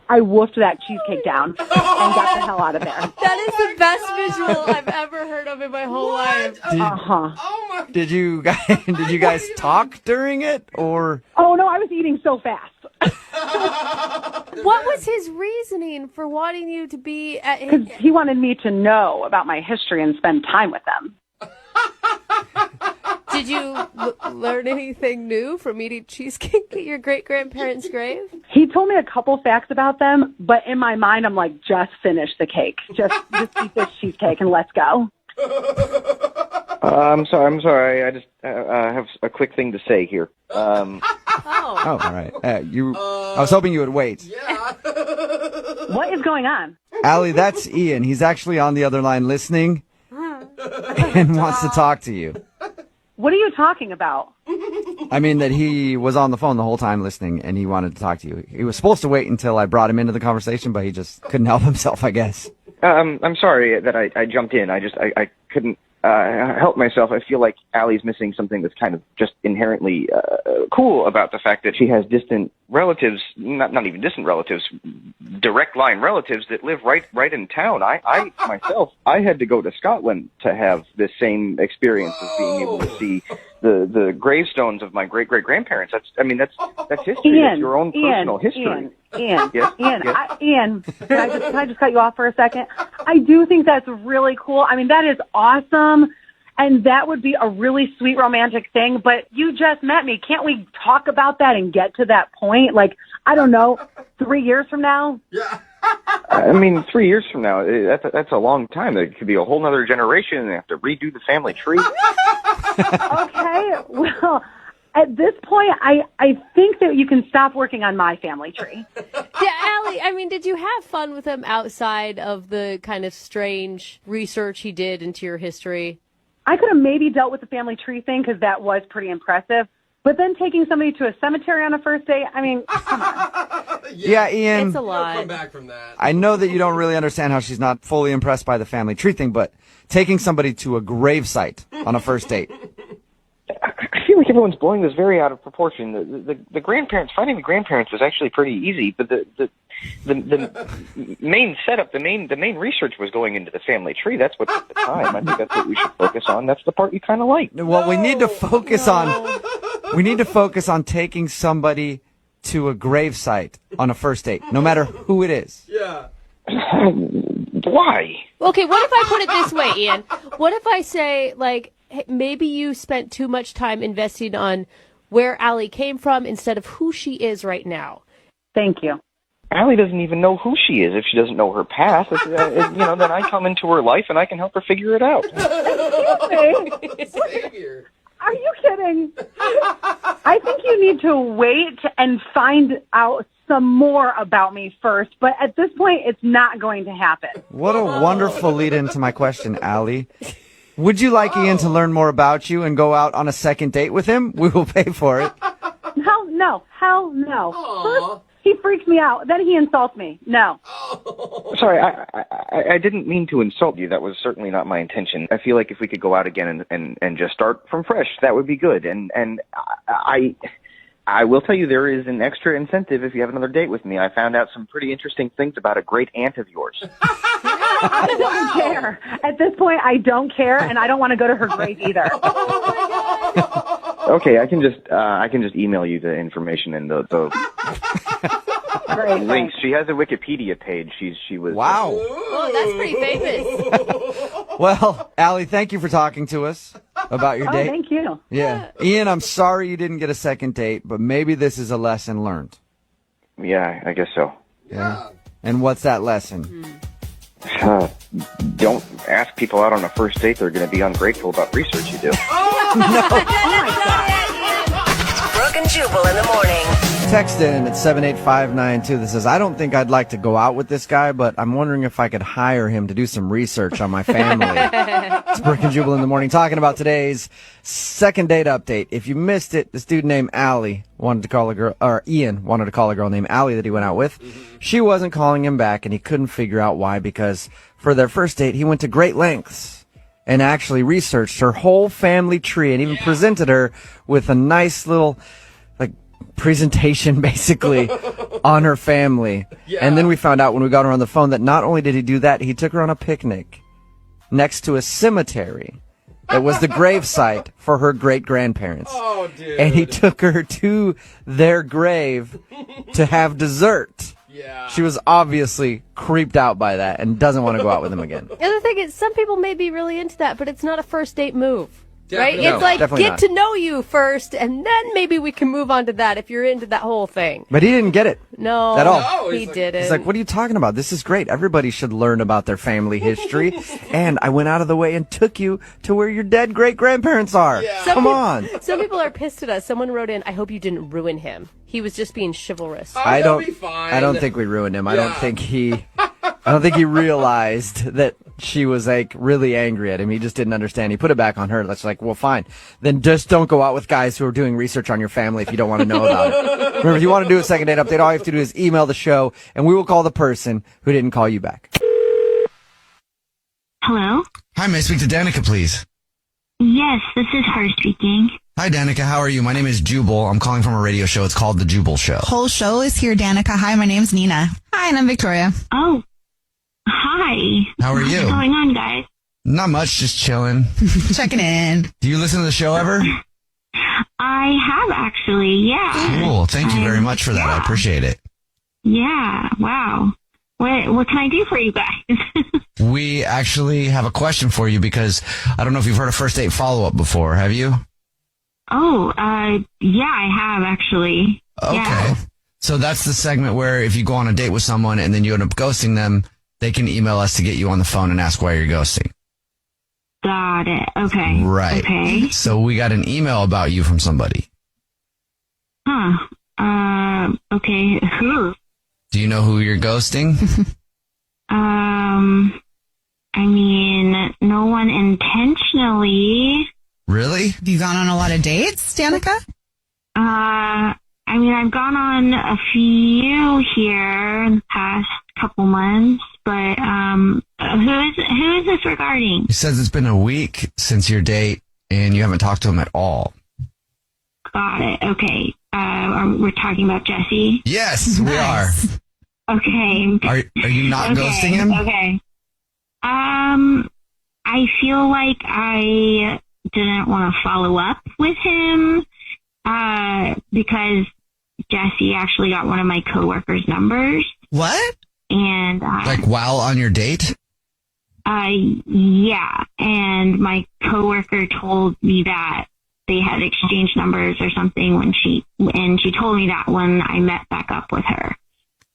I woofed that cheesecake down and got the hell out of there. That is the best visual I've ever heard of in my whole life. Did you guys talk during it or? Oh no, I was eating so fast. What was his reasoning for wanting you to be at his... Because he wanted me to know about my history and spend time with them. Did you learn anything new from eating cheesecake at your great-grandparents' grave? He told me a couple facts about them, but in my mind, I'm like, just finish the cake. Just eat this cheesecake and let's go. I'm sorry. I just have a quick thing to say here. Oh, all right. I was hoping you would wait. What is going on? Allie, that's Ian. He's actually on the other line listening and wants to talk to you. What are you talking about? I mean that he was on the phone the whole time listening and he wanted to talk to you. He was supposed to wait until I brought him into the conversation, but he just couldn't help himself, I guess. I'm sorry that I jumped in. I couldn't help myself. I feel like Allie's missing something that's kind of just inherently cool about the fact that she has distant relatives, not even distant relatives, direct line relatives that live right in town. I myself, I had to go to Scotland to have this same experience of being able to see the gravestones of my great-great-grandparents. That's history. Ian, that's your own personal history. Ian, Yes? Ian, can I just cut you off for a second? I do think that's really cool. I mean, that is awesome, and that would be a really sweet romantic thing, but you just met me. Can't we talk about that and get to that point? Like, I don't know, 3 years from now? Yeah. I mean, 3 years from now, that's a long time. It could be a whole nother generation, and they have to redo the family tree. Okay, well, at this point, I think that you can stop working on my family tree. Yeah, Allie, I mean, did you have fun with him outside of the kind of strange research he did into your history? I could have maybe dealt with the family tree thing because that was pretty impressive. But then taking somebody to a cemetery on a first date, I mean, come on. Yeah, Ian. It's a lot. Come back from that. I know that you don't really understand how she's not fully impressed by the family tree thing, but taking somebody to a grave site on a first date. I feel like everyone's blowing this very out of proportion. The grandparents, finding the grandparents is actually pretty easy, but the main setup, the main research was going into the family tree. That's what took the time. I think that's what we should focus on. That's the part you kind of like. Well, we need to focus on taking somebody to a gravesite on a first date, no matter who it is. Yeah. Why? Okay, what if I put it this way, Ian? What if I say, like, hey, maybe you spent too much time investing on where Allie came from instead of who she is right now? Thank you. Allie doesn't even know who she is if she doesn't know her past. Then I come into her life and I can help her figure it out. Savior. Are you kidding? I think you need to wait and find out some more about me first, but at this point, it's not going to happen. What a wonderful lead into my question, Allie. Would you like Ian to learn more about you and go out on a second date with him? We will pay for it. Hell no. First, he freaks me out. Then he insults me. No. Sorry, I didn't mean to insult you. That was certainly not my intention. I feel like if we could go out again and just start from fresh, that would be good. And I will tell you there is an extra incentive if you have another date with me. I found out some pretty interesting things about a great aunt of yours. I don't care. At this point, I don't care, and I don't want to go to her grave either. Okay, I can just email you the information and the Great, links. She has a Wikipedia page. She was Wow. Oh, that's pretty famous. Well, Allie, thank you for talking to us about your date. Thank you. Yeah. Ian, I'm sorry you didn't get a second date, but maybe this is a lesson learned. Yeah, I guess so. Yeah. And what's that lesson? Don't ask people out on a first date. They're going to be ungrateful about research you do. Brooke and Jubal in the morning. Text in at 78592 that says, I don't think I'd like to go out with this guy, but I'm wondering if I could hire him to do some research on my family. It's Brooke and Jubal in the morning talking about today's second date update. If you missed it, this dude named Allie wanted to call a girl, or Ian wanted to call a girl named Allie that he went out with. She wasn't calling him back, and he couldn't figure out why, because for their first date, he went to great lengths and actually researched her whole family tree and even presented her with a nice little presentation basically on her family. And then we found out when we got her on the phone that not only did he do that, he took her on a picnic next to a cemetery that was the gravesite for her great grandparents. Oh, dude. And he took her to their grave to have dessert. Yeah. She was obviously creeped out by that and doesn't want to go out with him again. The other thing is, some people may be really into that, but it's not a first date move. Right? Definitely. It's like, definitely get not. to know you first, and then maybe we can move on to that if you're into that whole thing. But he didn't get it. No, At all. No, he didn't. He's like, what are you talking about? This is great. Everybody should learn about their family history. And I went out of the way and took you to where your dead great-grandparents are. Come on. Some people are pissed at us. Someone wrote in, I hope you didn't ruin him. He was just being chivalrous. I he'll don't be fine. I don't think we ruined him. I don't Yeah. think he realized that she was like really angry at him. He just didn't understand. He put it back on her. That's like, well, fine. Then just don't go out with guys who are doing research on your family if you don't want to know about it. Remember, if you want to do a second date update, all you have to do is email the show and we will call the person who didn't call you back. Hello? Hi, may I speak to Danica, please? Yes, this is her speaking. Hi, Danica. How are you? My name is Jubal. I'm calling from a radio show. It's called The Jubal Show. Whole show is here, Danica. Hi, my name's Nina. Hi, and I'm Victoria. Oh, hi. How are you? What's going on, guys? Not much, just chilling. Checking in. Do you listen to the show ever? I have actually, yeah. Cool. Thank you very much for that. I appreciate it. Yeah, wow. What can I do for you guys? We actually have a question for you because I don't know if you've heard of first date follow-up before. Have you? Oh, yeah, I have actually. Okay. Yeah. So that's the segment where if you go on a date with someone and then you end up ghosting them, they can email us to get you on the phone and ask why you're ghosting. Got it. Okay. Right. Okay. So we got an email about you from somebody. Huh. Okay. Who? Do you know who you're ghosting? I mean, no one intentionally. Really? Have you gone on a lot of dates, Danica? I mean, I've gone on a few here in the past couple months, but who is this regarding? He says it's been a week since your date and you haven't talked to him at all. Got it. Okay. We're talking about Jesse? Yes, we are. Okay. Are you not ghosting him? Okay. I feel like I didn't want to follow up with him because Jesse actually got one of my coworkers' numbers. What? And like while on your date? Yeah. And my coworker told me that they had exchanged numbers or something when she told me that when I met back up with her.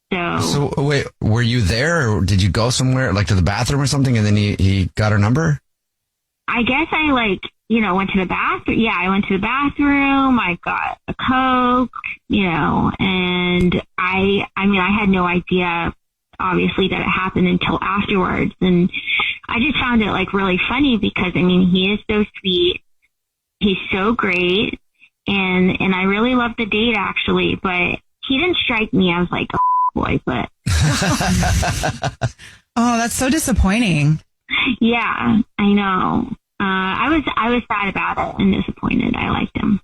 So wait, were you there or did you go somewhere like to the bathroom or something and then he got her number? I guess I went to the bathroom. Yeah, I went to the bathroom. I got a Coke, and I had no idea obviously that it happened until afterwards. And I just found it really funny because he is so sweet. He's so great. And I really love the date actually, but he didn't strike me as a boy, but. Oh, that's so disappointing. Yeah, I know. I was sad about it and disappointed. I liked him.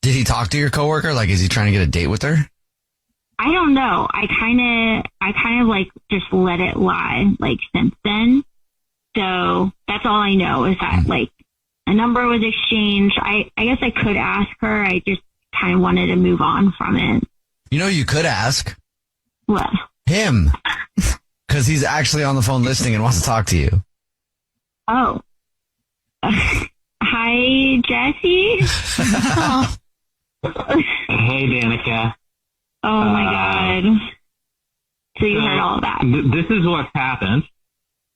Did he talk to your coworker? Is he trying to get a date with her? I don't know. I kind of just let it lie since then. So that's all I know is that a number was exchanged. I guess I could ask her. I just kind of wanted to move on from it. You could ask. What? Him. Because he's actually on the phone listening and wants to talk to you. Oh. Hi, Jesse. Hey, Danica. Oh, my God. So you heard all that. This is what happened.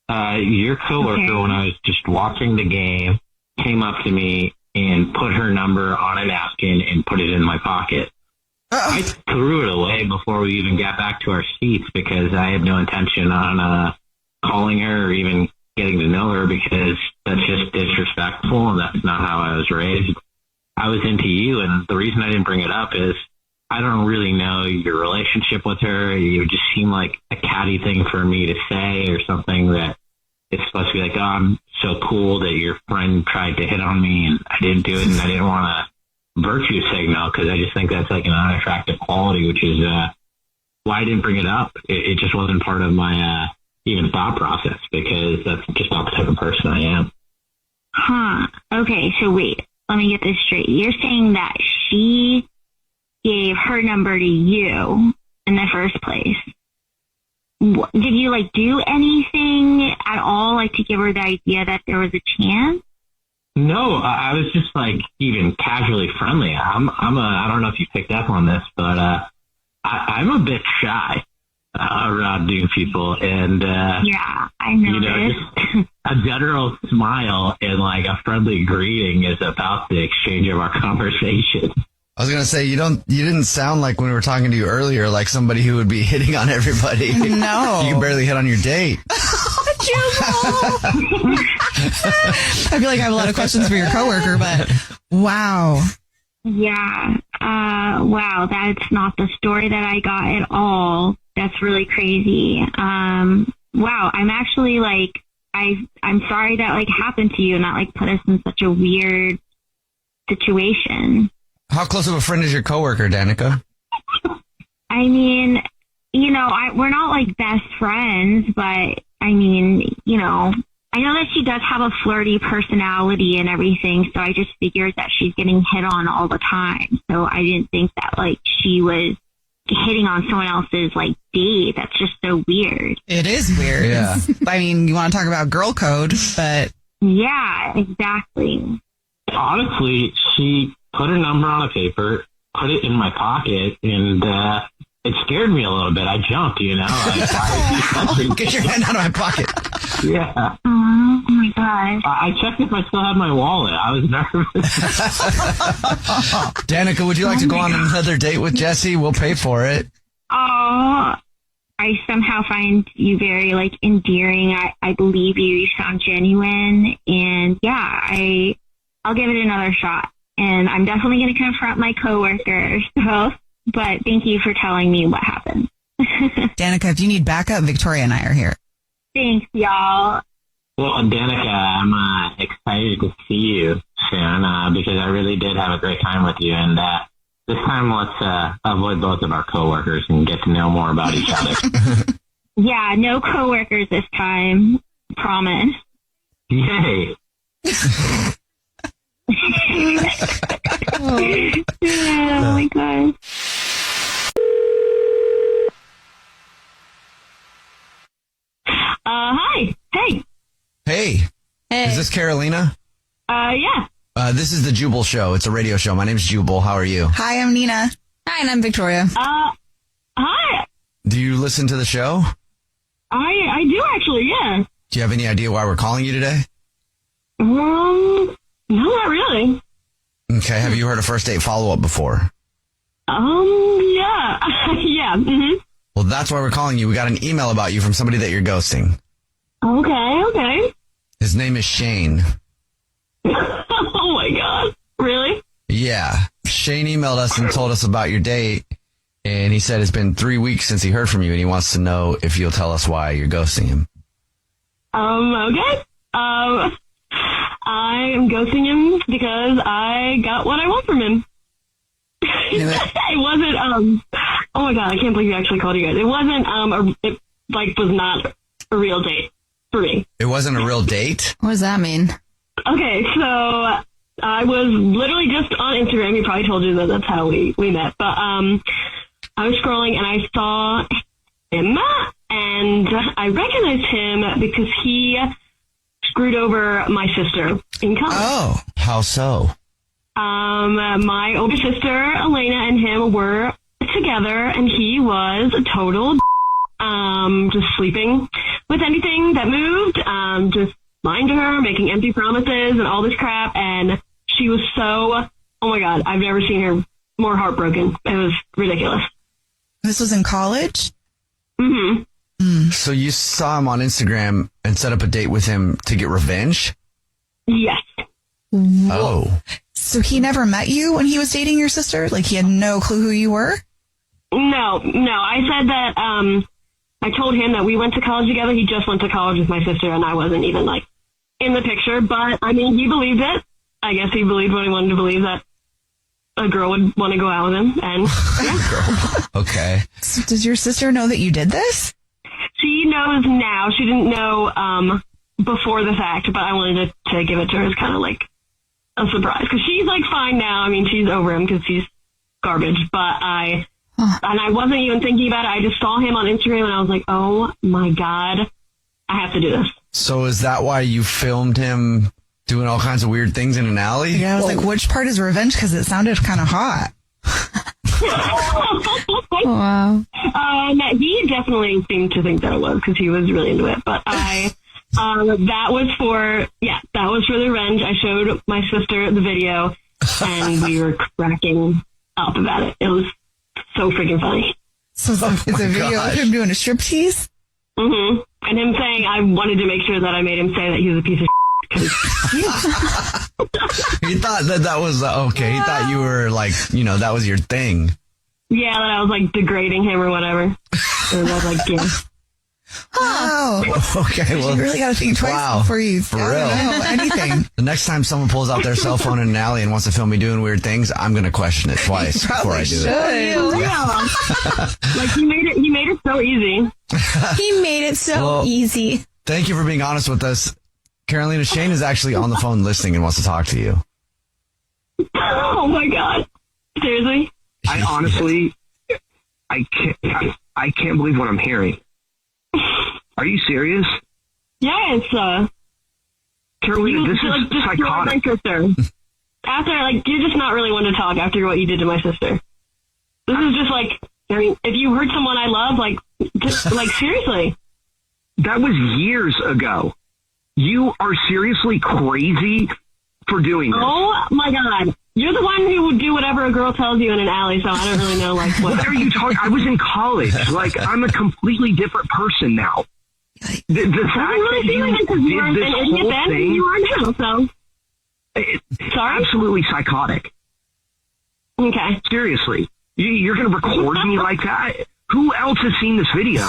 Your coworker, when I was just watching the game, came up to me and put her number on a napkin and put it in my pocket. I threw it away before we even got back to our seats because I had no intention on calling her or even getting to know her because that's just disrespectful and that's not how I was raised. I was into you, and the reason I didn't bring it up is I don't really know your relationship with her. You just seem like a catty thing for me to say or something that it's supposed to be oh, I'm so cool that your friend tried to hit on me and I didn't do it and I didn't want to virtue signal because I just think that's an unattractive quality, which is why I didn't bring it up. It just wasn't part of my even thought process because that's just not the type of person I am. Huh. Okay, so wait. Let me get this straight. You're saying that she gave her number to you in the first place. Did you do anything at all to give her the idea that there was a chance? No, I was just even casually friendly. I don't know if you picked up on this, but I'm a bit shy around new people, and yeah, I know. Just a general smile and a friendly greeting is about the exchange of our conversation. I was gonna say you didn't sound like when we were talking to you earlier like somebody who would be hitting on everybody. No, you can barely hit on your date. I feel like I have a lot of questions for your coworker, but wow. Yeah. Wow, that's not the story that I got at all. That's really crazy. Wow, I'm actually I'm sorry that happened to you and that put us in such a weird situation. How close of a friend is your coworker, Danica? I mean, we're not best friends, but I mean, I know that she does have a flirty personality and everything, so I just figured that she's getting hit on all the time. So I didn't think that she was hitting on someone else's date. That's just so weird. It is weird. Yeah. I mean, you want to talk about girl code, but yeah, exactly. Honestly, she put her number on a paper, put it in my pocket, and it scared me a little bit. I jumped, Get your hand out of my pocket. Yeah. Oh my gosh. I checked if I still had my wallet. I was nervous. Danica, would you like to go on another date with Jesse? We'll pay for it. Oh, I somehow find you very endearing. I believe you. You sound genuine, and yeah, I'll give it another shot. And I'm definitely going to confront my coworker. So, but thank you for telling me what happened. Danica, if you need backup, Victoria and I are here. Thanks, y'all. Well, Danica, I'm excited to see you soon because I really did have a great time with you. And this time, let's avoid both of our coworkers and get to know more about each other. Yeah, no coworkers this time. Promise. Yay. Oh my god. Hi. Hey. Hey. Is this Carolina? Yeah. This is the Jubal Show. It's a radio show. My name's Jubal. How are you? Hi, I'm Nina. Hi, and I'm Victoria. Hi. Do you listen to the show? I do actually, yeah. Do you have any idea why we're calling you today? No, not really. Okay. Have you heard a first date follow-up before? Yeah. Yeah. Mm-hmm. Well, that's why we're calling you. We got an email about you from somebody that you're ghosting. Okay. His name is Shane. Oh my god. Really? Yeah. Shane emailed us and told us about your date, and he said it's been 3 weeks since he heard from you, and he wants to know if you'll tell us why you're ghosting him. Okay. I am ghosting him because I got what I want from him. It wasn't, oh my god, I can't believe you actually called you guys. It wasn't, it was not a real date for me. It wasn't a real date? What does that mean? Okay, so I was literally just on Instagram. He probably told you that that's how we met. But I was scrolling and I saw him, and I recognized him because he screwed over my sister in college. Oh, how so? My older sister, Elena, and him were together, and he was a total just sleeping with anything that moved, just lying to her, making empty promises and all this crap, and she was so, oh my god, I've never seen her more heartbroken. It was ridiculous. This was in college? Mm-hmm. So you saw him on Instagram and set up a date with him to get revenge? Yes. Oh. So he never met you when he was dating your sister? Like he had no clue who you were? No. I said that, I told him that we went to college together. He just went to college with my sister, and I wasn't even, in the picture. But, I mean, he believed it. I guess he believed what he wanted to believe, that a girl would want to go out with him. And, yeah. Okay. So does your sister know that you did this? She knows now. She didn't know before the fact, but I wanted to give it to her as kind of like a surprise. Because she's, fine now. I mean, she's over him because he's garbage. But and I wasn't even thinking about it. I just saw him on Instagram, and I was like, oh, my God, I have to do this. So is that why you filmed him doing all kinds of weird things in an alley? Yeah, I was like, which part is revenge? Because it sounded kind of hot. Wow. He definitely seemed to think that it was because he was really into it. But that was for the revenge. I showed my sister the video, and we were cracking up about it. It was so freaking funny. So it's a video of him doing a striptease? Mm-hmm. And him saying I wanted to make sure that I made him say that he was a piece of He thought that was okay. He thought you were that was your thing. Yeah, that I was degrading him or whatever. And I was yeah. Oh. Okay, well, you really got to think twice before you for real. Anything. The next time someone pulls out their cell phone in an alley and wants to film me doing weird things, I'm going to question it twice before I do it. Yeah. He made it so easy. He made it so easy. Thank you for being honest with us. Carolina, Shane is actually on the phone listening and wants to talk to you. Oh my God. Seriously? I honestly, I can't believe what I'm hearing. Are you serious? Yeah, it's Carolina, this is psychotic. My sister. After you're just not really one to talk after what you did to my sister. This is just if you hurt someone I love, seriously. That was years ago. You are seriously crazy for doing this. Oh my God. You're the one who would do whatever a girl tells you in an alley, so I don't really know what. What are you talking? I was in college. I'm a completely different person now. The fact really that you did this whole thing, you are now, so. Sorry? Absolutely psychotic. Okay. Seriously. You're going to record me like that? Who else has seen this video?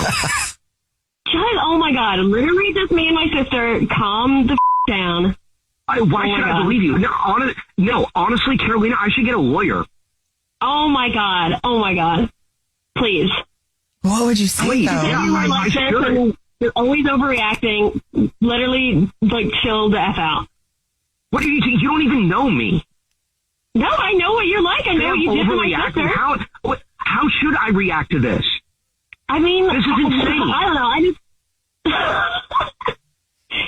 Oh my God. Literally just me and my sister calmed the down. Why should I believe you? No, honestly, Carolina, I should get a lawyer. Oh my God. Please. What would you say, Please, though? yeah, You are like I this should. and you're always overreacting. Literally, like, chill the F out. What do you think? You don't even know me. No, I know what you're like. I know what you did to my sister. How should I react to this? I mean, this is insane. I don't know.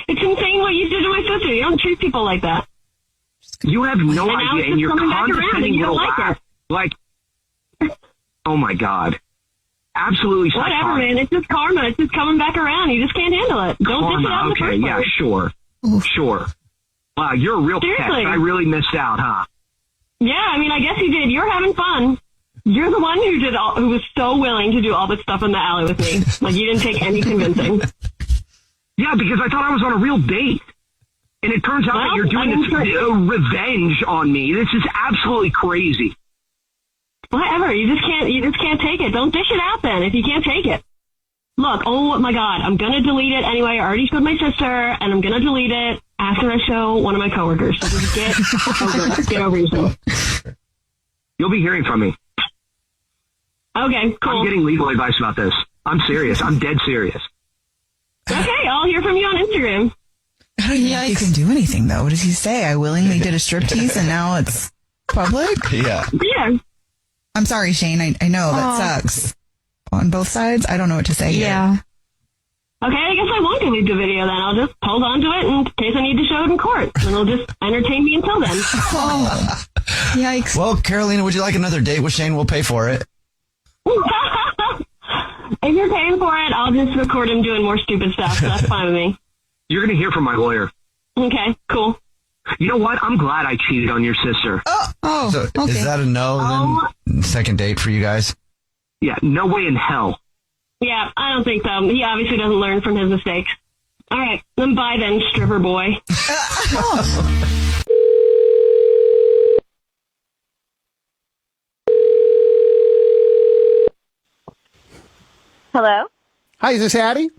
It's insane what you did to my sister. You don't treat people like that. You have no And now idea, it's and just you're coming back around and condescending you don't little like laugh. Like, oh my God. Absolutely psychotic. Whatever, man. It's just karma. It's just coming back around. You just can't handle it. Don't dish it out in the Okay, first yeah, place. sure. Wow, you're a real pest. Seriously. I really missed out, huh? Yeah, I mean, I guess you did. You're having fun. You're the one who was so willing to do all this stuff in the alley with me. Like, you didn't take any convincing. Yeah, because I thought I was on a real date. And it turns out that you're doing this revenge on me. This is absolutely crazy. Whatever. You just can't take it. Don't dish it out then if you can't take it. Look, oh my God, I'm going to delete it anyway. I already showed my sister, and I'm going to delete it after I show one of my coworkers. So just get over yourself. You'll be hearing from me. Okay, cool. I'm getting legal advice about this. I'm serious. I'm dead serious. Okay, I'll hear from you on Instagram. I don't think you can do anything, though. What does he say? I willingly did a striptease, and now it's public? Yeah. Yeah. I'm sorry, Shane. I know that sucks. On both sides, I don't know what to say Yeah. here. Okay, I guess I won't delete the video then. I'll just hold on to it in case I need to show it in court. And it'll just entertain me until then. Oh, yikes. Well, Carolina, would you like another date with Shane? We'll pay for it. If you're paying for it, I'll just record him doing more stupid stuff. So that's fine with me. You're going to hear from my lawyer. Okay, cool. You know what? I'm glad I cheated on your sister. So is that a no, then? Second date for you guys? Yeah, no way in hell. Yeah, I don't think so. He obviously doesn't learn from his mistakes. All right, then bye then, stripper boy. Hello? Hi, is this Hattie?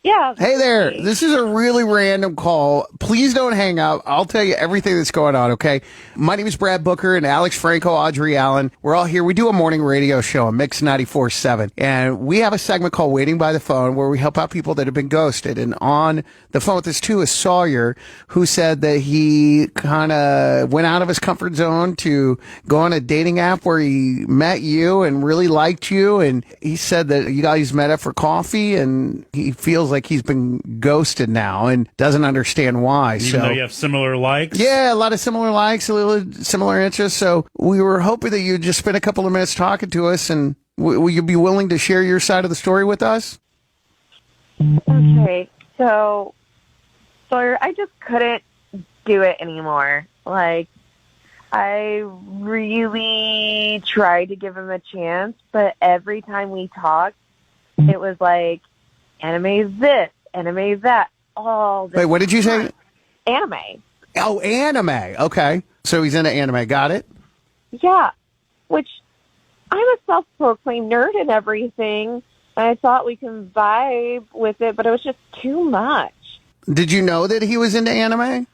Yeah. Hey there. This is a really random call. Please don't hang up. I'll tell you everything that's going on, okay? My name is Brad Booker and Alex Franco, Audrey Allen. We're all here. We do a morning radio show on Mix 94.7. And we have a segment called Waiting by the Phone where we help out people that have been ghosted. And on the phone with us, too, is Sawyer, who said that he kind of went out of his comfort zone to go on a dating app where he met you and really liked you. And he said that you guys met up for coffee and he feels like he's been ghosted now and doesn't understand why. Even though you have similar likes? Yeah, a lot of similar likes, a little similar interests. So we were hoping that you'd just spend a couple of minutes talking to us, and will you be willing to share your side of the story with us? Okay, so Sawyer, I just couldn't do it anymore. Like, I really tried to give him a chance, but every time we talked, it was like, anime this, anime that, all this. Wait, what did you say? Anime. Oh, anime. Okay. So he's into anime. Got it? Yeah, which I'm a self-proclaimed nerd and everything, and I thought we can vibe with it, but it was just too much. Did you know that he was into anime?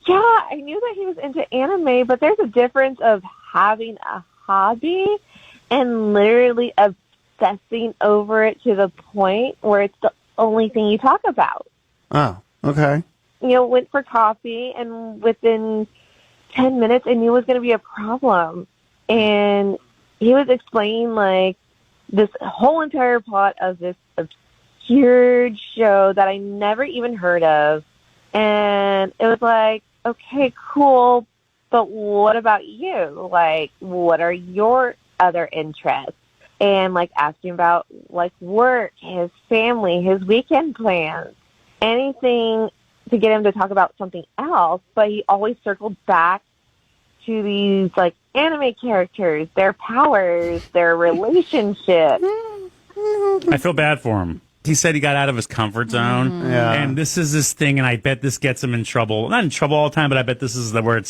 Yeah, I knew that he was into anime, but there's a difference of having a hobby and literally obsessing over it to the point where it's the only thing you talk about. Oh, okay. You know, went for coffee, and within 10 minutes, I knew it was going to be a problem. And he was explaining, like, this whole entire plot of this obscure show that I never even heard of. And it was like, okay, cool, but what about you? Like, what are your other interests? And, like, asking about, like, work, his family, his weekend plans, anything to get him to talk about something else. But he always circled back to these, like, anime characters, their powers, their relationships. I feel bad for him. He said he got out of his comfort zone, and this is this thing, and I bet this gets him in trouble. Not in trouble all the time, but I bet this is where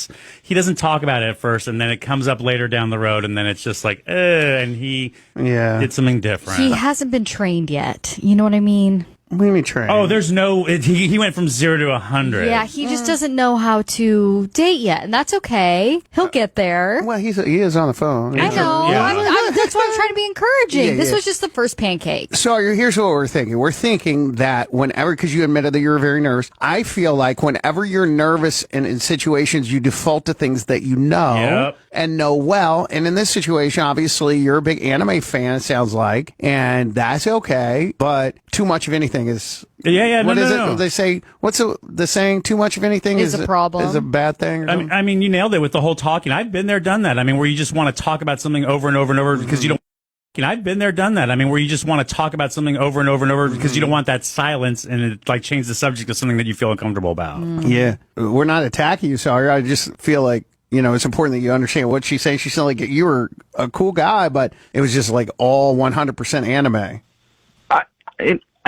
he doesn't talk about it at first, and then it comes up later down the road, and then it's just like, and he did something different. He hasn't been trained yet. You know what I mean? What do you mean train? Oh, there's no. He went from 0 to 100. Yeah, he just doesn't know how to date yet, and that's okay. He'll get there. Well, he is on the phone. I know. Yeah. That's why I'm trying to be encouraging. Yeah, This yeah. was just the first pancake. So here's what we're thinking. We're thinking that whenever, because you admitted that you're very nervous, I feel like whenever you're nervous in situations, you default to things that you know Yep. and know well. And in this situation, obviously, you're a big anime fan, it sounds like, and that's okay. But too much of anything is... Yeah, What no, is no, it? no. They say, what's the saying? Too much of anything Is a problem. Is a bad thing? Or something? I mean, you nailed it with the whole talking. I've been there, done that. I mean, where you just want to talk about something over and over and over because you don't. I've been there, done that. I mean, where you just want to talk about something over and over and over because you don't want that silence and it like change the subject to something that you feel uncomfortable about. Yeah. We're not attacking you, sorry. I just feel like, it's important that you understand what she's saying. She sounded like you were a cool guy, but it was just like all 100% anime.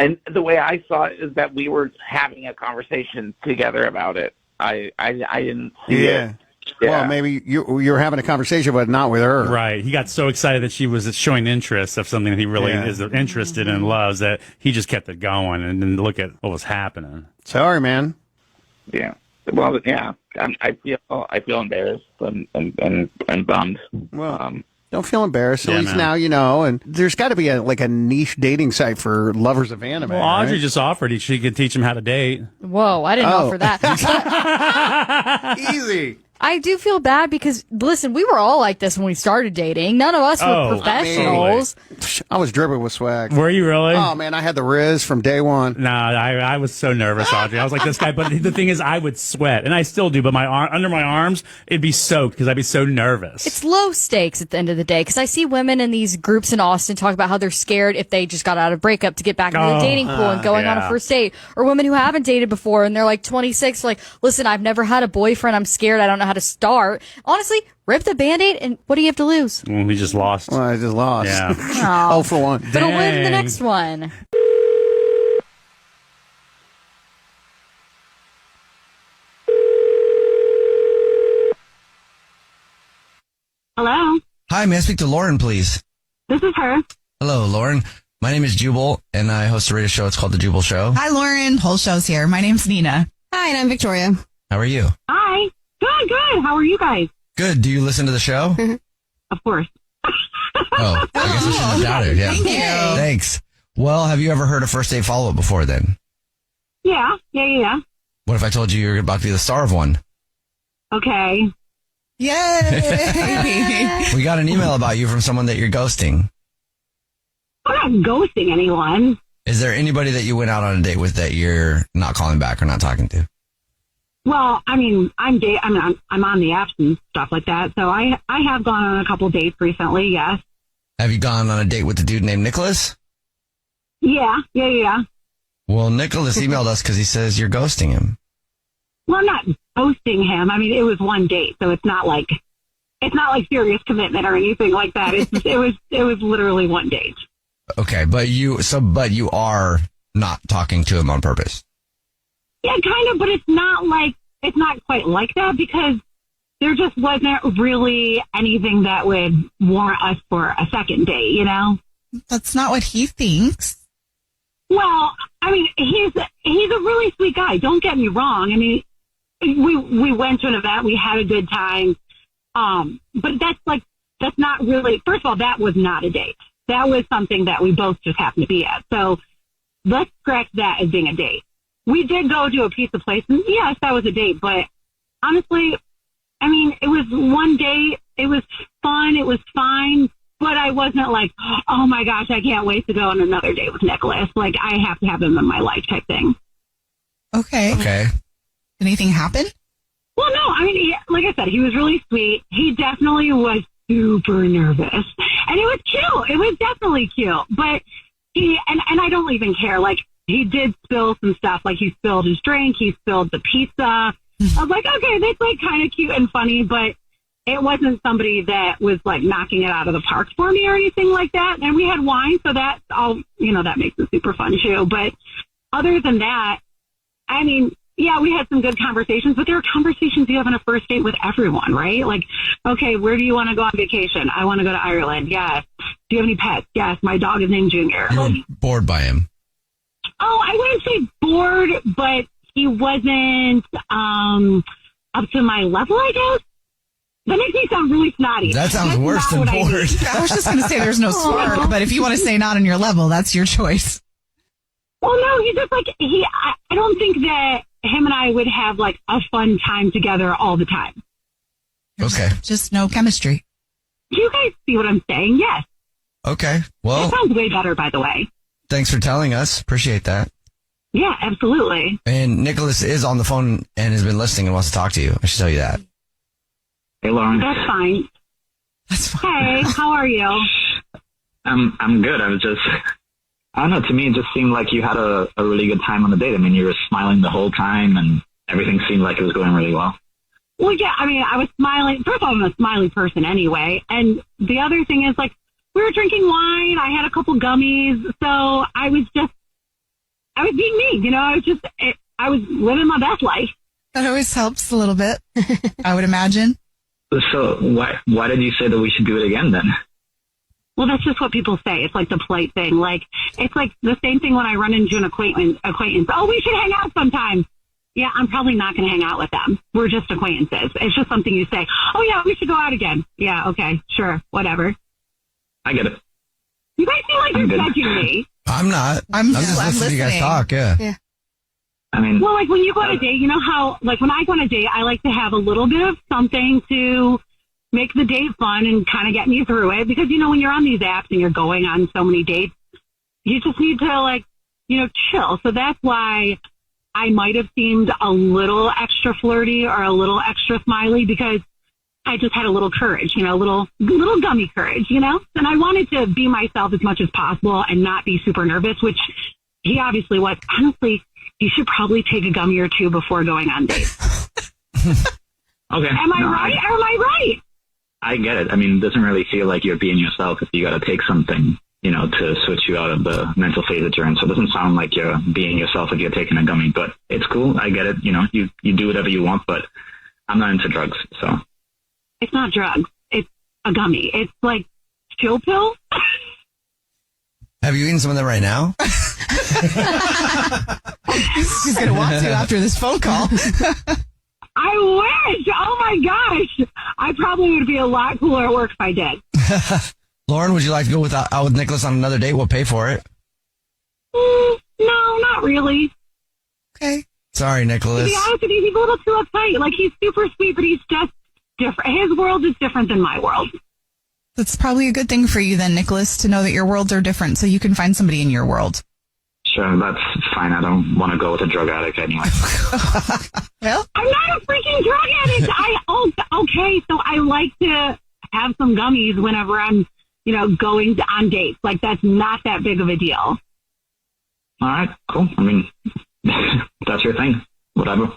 And the way I saw it is that we were having a conversation together about it. I didn't see it. Yeah. Well, maybe you were having a conversation, but not with her. Right. He got so excited that she was showing interest of something that he really is interested in and loves that he just kept it going and then look at what was happening. Sorry, man. Yeah. Well, yeah. I feel embarrassed and bummed. Well, don't feel embarrassed. At Yeah, least man. now you know. And there's got to be a niche dating site for lovers of anime. Well, Audrey right? just offered she could teach him how to date. Whoa, I didn't offer that. Easy. I do feel bad because, listen, we were all like this when we started dating. None of us were professionals. I was dripping with swag. Were you really? Oh, man, I had the Riz from day one. Nah, I was so nervous, Audrey. I was like this guy, but the thing is, I would sweat, and I still do. But under my arms, it'd be soaked because I'd be so nervous. It's low stakes at the end of the day because I see women in these groups in Austin talk about how they're scared if they just got out of breakup to get back into the dating pool and going on a first date. Or women who haven't dated before and they're like 26, like, listen, I've never had a boyfriend. I'm scared. I don't know how to start. Honestly, rip the Band-Aid and what do you have to lose? Well, we just lost. Well, I just lost. Yeah. Oh, for one. But I'll win the next one. Hello, Hi, may I speak to Lauren, please? this is her. Hello, Lauren. My name is Jubal, and I host a radio show. It's called The Jubal Show. Hi, Lauren. Whole show's here. My name's Nina. Hi, and I'm Victoria. How are you? Hi. Good. How are you guys? Good. Do you listen to the show? Of course. Oh, I guess I shouldn't have doubted. Yeah. Thank you. Thanks. Well, have you ever heard of First Date Follow-Up before then? Yeah. What if I told you you're about to be the star of one? Okay. Yay! We got an email about you from someone that you're ghosting. I'm not ghosting anyone. Is there anybody that you went out on a date with that you're not calling back or not talking to? Well, I mean, I'm on the apps and stuff like that, so I have gone on a couple dates recently. Yes. Have you gone on a date with the dude named Nicholas? Yeah. Well, Nicholas emailed us because he says you're ghosting him. Well, I'm not ghosting him. I mean, it was one date, so it's not like serious commitment or anything like that. It was literally one date. Okay, but you are not talking to him on purpose. Yeah, kind of, but it's not quite like that because there just wasn't really anything that would warrant us for a second date, you know? That's not what he thinks. Well, I mean, he's a really sweet guy. Don't get me wrong. I mean, we went to an event, we had a good time. But that's not really, first of all, that was not a date. That was something that we both just happened to be at. So let's scratch that as being a date. We did go to a pizza place, and yes, that was a date. But honestly, I mean, it was one date. It was fun. It was fine. But I wasn't like, oh my gosh, I can't wait to go on another date with Nicholas. Like, I have to have him in my life type thing. Okay. Anything happen? Well, no, I mean, like I said, he was really sweet. He definitely was super nervous. And it was cute. It was definitely cute. But and I don't even care. Like, he did spill some stuff. Like, he spilled his drink. He spilled the pizza. I was like, okay, that's like kind of cute and funny, but it wasn't somebody that was like knocking it out of the park for me or anything like that. And we had wine, so that all, that makes it super fun too. But other than that, I mean, yeah, we had some good conversations, but there are conversations you have on a first date with everyone, right? Like, okay, where do you want to go on vacation? I want to go to Ireland. Yes. Do you have any pets? Yes. My dog is named Junior. You were bored by him. I wouldn't say bored, but he wasn't up to my level, I guess. That makes me sound really snotty. That sounds That's worse not than what bored. I was just going to say there's no spark, but if you want to say not on your level, that's your choice. Well, no, he's just like, I don't think that him and I would have like a fun time together all the time. Okay. Just no chemistry. Do you guys see what I'm saying? Yes. Okay. Well, That sounds way better, by the way. thanks for telling us. Appreciate that. Yeah, absolutely. And Nicholas is on the phone and has been listening and wants to talk to you. I should tell you that. Hey, Lauren. That's fine. Hey, how are you? I'm good. I don't know. To me, it just seemed like you had a really good time on the date. I mean, you were smiling the whole time, and everything seemed like it was going really well. Well, yeah, I mean, I was smiling. First of all, I'm a smiley person anyway. And the other thing is, like, we were drinking wine. I had a couple gummies. So I was being me. You know, I was living my best life. That always helps a little bit, I would imagine. So why did you say that we should do it again then? Well, that's just what people say. It's like the polite thing. Like, it's like the same thing when I run into an acquaintance. Oh, we should hang out sometime. Yeah, I'm probably not going to hang out with them. We're just acquaintances. It's just something you say. Oh, yeah, we should go out again. Yeah, okay, sure, whatever. I get it. You guys feel like you're judging me. I'm not. I'm just listening to you guys talk. Yeah. I mean, well, like when you go on a date, you know how, like when I go on a date, I like to have a little bit of something to make the date fun and kind of get me through it. Because, you know, when you're on these apps and you're going on so many dates, you just need to, like, you know, chill. So that's why I might have seemed a little extra flirty or a little extra smiley, because I just had a little courage, you know, a little gummy courage, you know? And I wanted to be myself as much as possible and not be super nervous, which he obviously was. Honestly, you should probably take a gummy or two before going on dates. Okay. Am I right or am I right? I get it. I mean, it doesn't really feel like you're being yourself if you got to take something, you know, to switch you out of the mental phase that you're in. So it doesn't sound like you're being yourself if you're taking a gummy, but it's cool. I get it. You know, you do whatever you want, but I'm not into drugs, so. It's not drugs. It's a gummy. It's like chill pill. Have you eaten some of them right now? She's going to want to after this phone call. I wish. Oh my gosh. I probably would be a lot cooler at work if I did. Lauren, would you like to go out with Nicholas on another date? We'll pay for it. No, not really. Okay. Sorry, To Nicholas. be honest with you, he's a little too uptight. Like, he's super sweet, but he's just different. His world is different than my world. That's probably a good thing for you then, Nicholas, to know that your worlds are different so you can find somebody in your world. Sure, that's fine. I don't want to go with a drug addict anyway. Well, I'm not a freaking drug addict. Okay, so I like to have some gummies whenever I'm, you know, going on dates. Like, that's not that big of a deal. All right, cool. I mean, that's your thing. Whatever.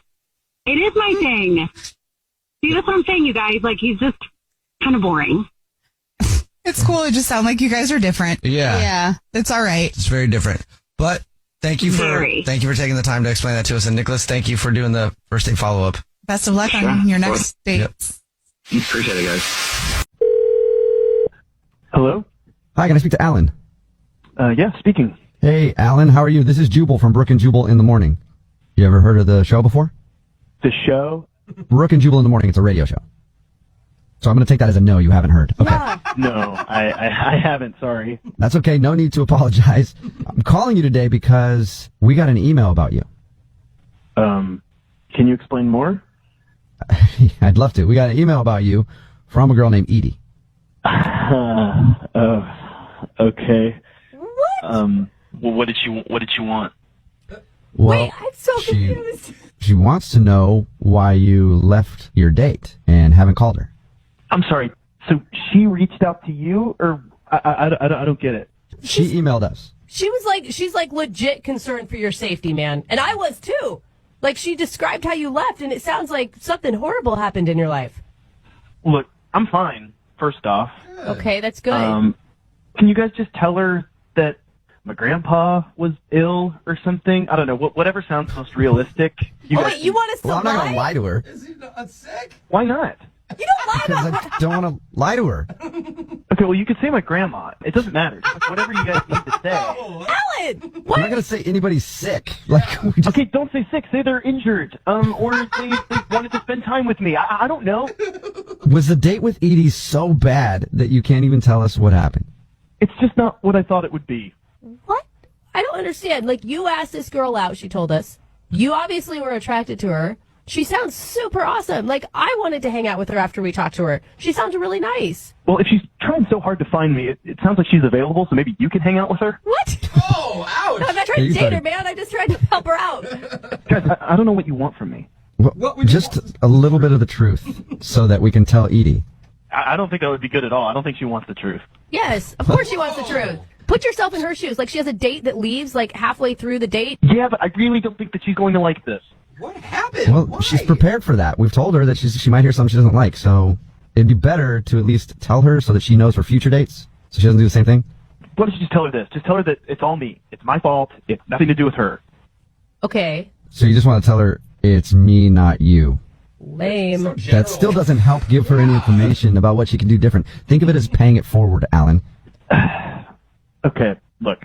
It is my thing. See, that's what I'm saying, you guys. Like, he's just kind of boring. it's cool. It just sounds like you guys are different. Yeah. Yeah. It's all right. It's very different. But thank you for taking the time to explain that to us. And Nicholas, thank you for doing the first date follow-up. Best of luck on your next date. Yep. Appreciate it, guys. Hello? Hi, can I speak to Alan? Yeah, speaking. Hey, Alan, how are you? This is Jubal from Brooke and Jubal in the Morning. You ever heard of the show before? The show? Brooke and Jubal in the Morning. It's a radio show. So I'm going to take that as a no, you haven't heard. Okay. No, I haven't, sorry. That's okay. No need to apologize. I'm calling you today because we got an email about you. Can you explain more? I'd love to. We got an email about you from a girl named Edie. Okay. Well, what did you want? Well, Wait, I'm so confused. She wants to know why you left your date and haven't called her. I'm sorry. So she reached out to you, or I don't get it. She emailed us. She's like legit concerned for your safety, man. And I was too. Like, she described how you left, and it sounds like something horrible happened in your life. Look, I'm fine, first off. Okay, that's good. Can you guys just tell her that my grandpa was ill or something? I don't know. Whatever sounds most realistic. Wait, you want us to lie? I'm not going to lie to her. Why not? You don't lie because I don't want to lie to her. Okay, well, you could say my grandma. It doesn't matter. Just whatever you guys need to say. Alan! I'm not going to say anybody's sick. Like, we just... Okay, don't say sick. Say they're injured. Or they wanted to spend time with me. I don't know. Was the date with Edie so bad that you can't even tell us what happened? It's just not what I thought it would be. What? I don't understand. Like, you asked this girl out, she told us. You obviously were attracted to her. She sounds super awesome. Like, I wanted to hang out with her after we talked to her. She sounds really nice. Well, if she's trying so hard to find me, it sounds like she's available, so maybe you can hang out with her? What? Oh, ouch. No, I'm not trying to date her, man. I'm just trying to help her out. Guys, I don't know what you want from me. Well, just a little bit of the truth so that we can tell Edie. I don't think that would be good at all. I don't think she wants the truth. Yes, of course she wants the truth. Put yourself in her shoes. Like, she has a date that leaves, like, halfway through the date. Yeah, but I really don't think that she's going to like this. What happened? Well, she's prepared for that. We've told her that she might hear something she doesn't like, so it'd be better to at least tell her so that she knows for future dates, so she doesn't do the same thing. Why don't you just tell her this? Just tell her that it's all me. It's my fault. It's nothing to do with her. Okay. So you just want to tell her it's me, not you. Lame. That still doesn't help give her any information about what she can do different. Think of it as paying it forward, Alan. Okay, look,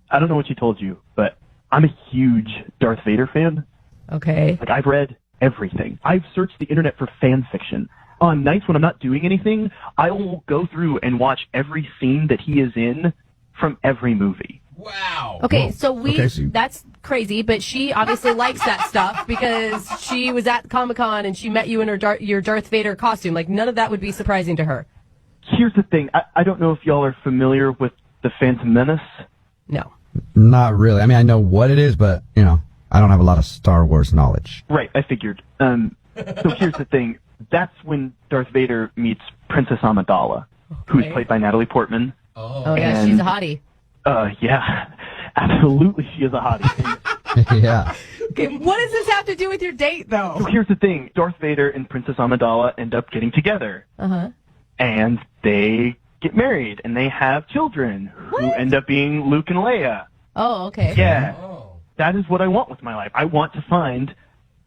I don't know what she told you, but I'm a huge Darth Vader fan. Okay. Like, I've read everything. I've searched the internet for fan fiction. On nights when I'm not doing anything, I will go through and watch every scene that he is in from every movie. Wow. Okay, so so that's crazy, but she obviously likes that stuff because she was at Comic-Con and she met you in your Darth Vader costume. Like, none of that would be surprising to her. Here's the thing. I don't know if y'all are familiar with the Phantom Menace. No. Not really. I mean, I know what it is, but, I don't have a lot of Star Wars knowledge. Right, I figured. So here's the thing. That's when Darth Vader meets Princess Amidala, who's played by Natalie Portman. Oh, yeah, she's a hottie. Yeah, absolutely she is a hottie. Yeah. Okay, what does this have to do with your date, though? So here's the thing. Darth Vader and Princess Amidala end up getting together. Uh-huh. And they get married, and they have children who end up being Luke and Leia. Oh, okay. Yeah. That is what I want with my life. I want to find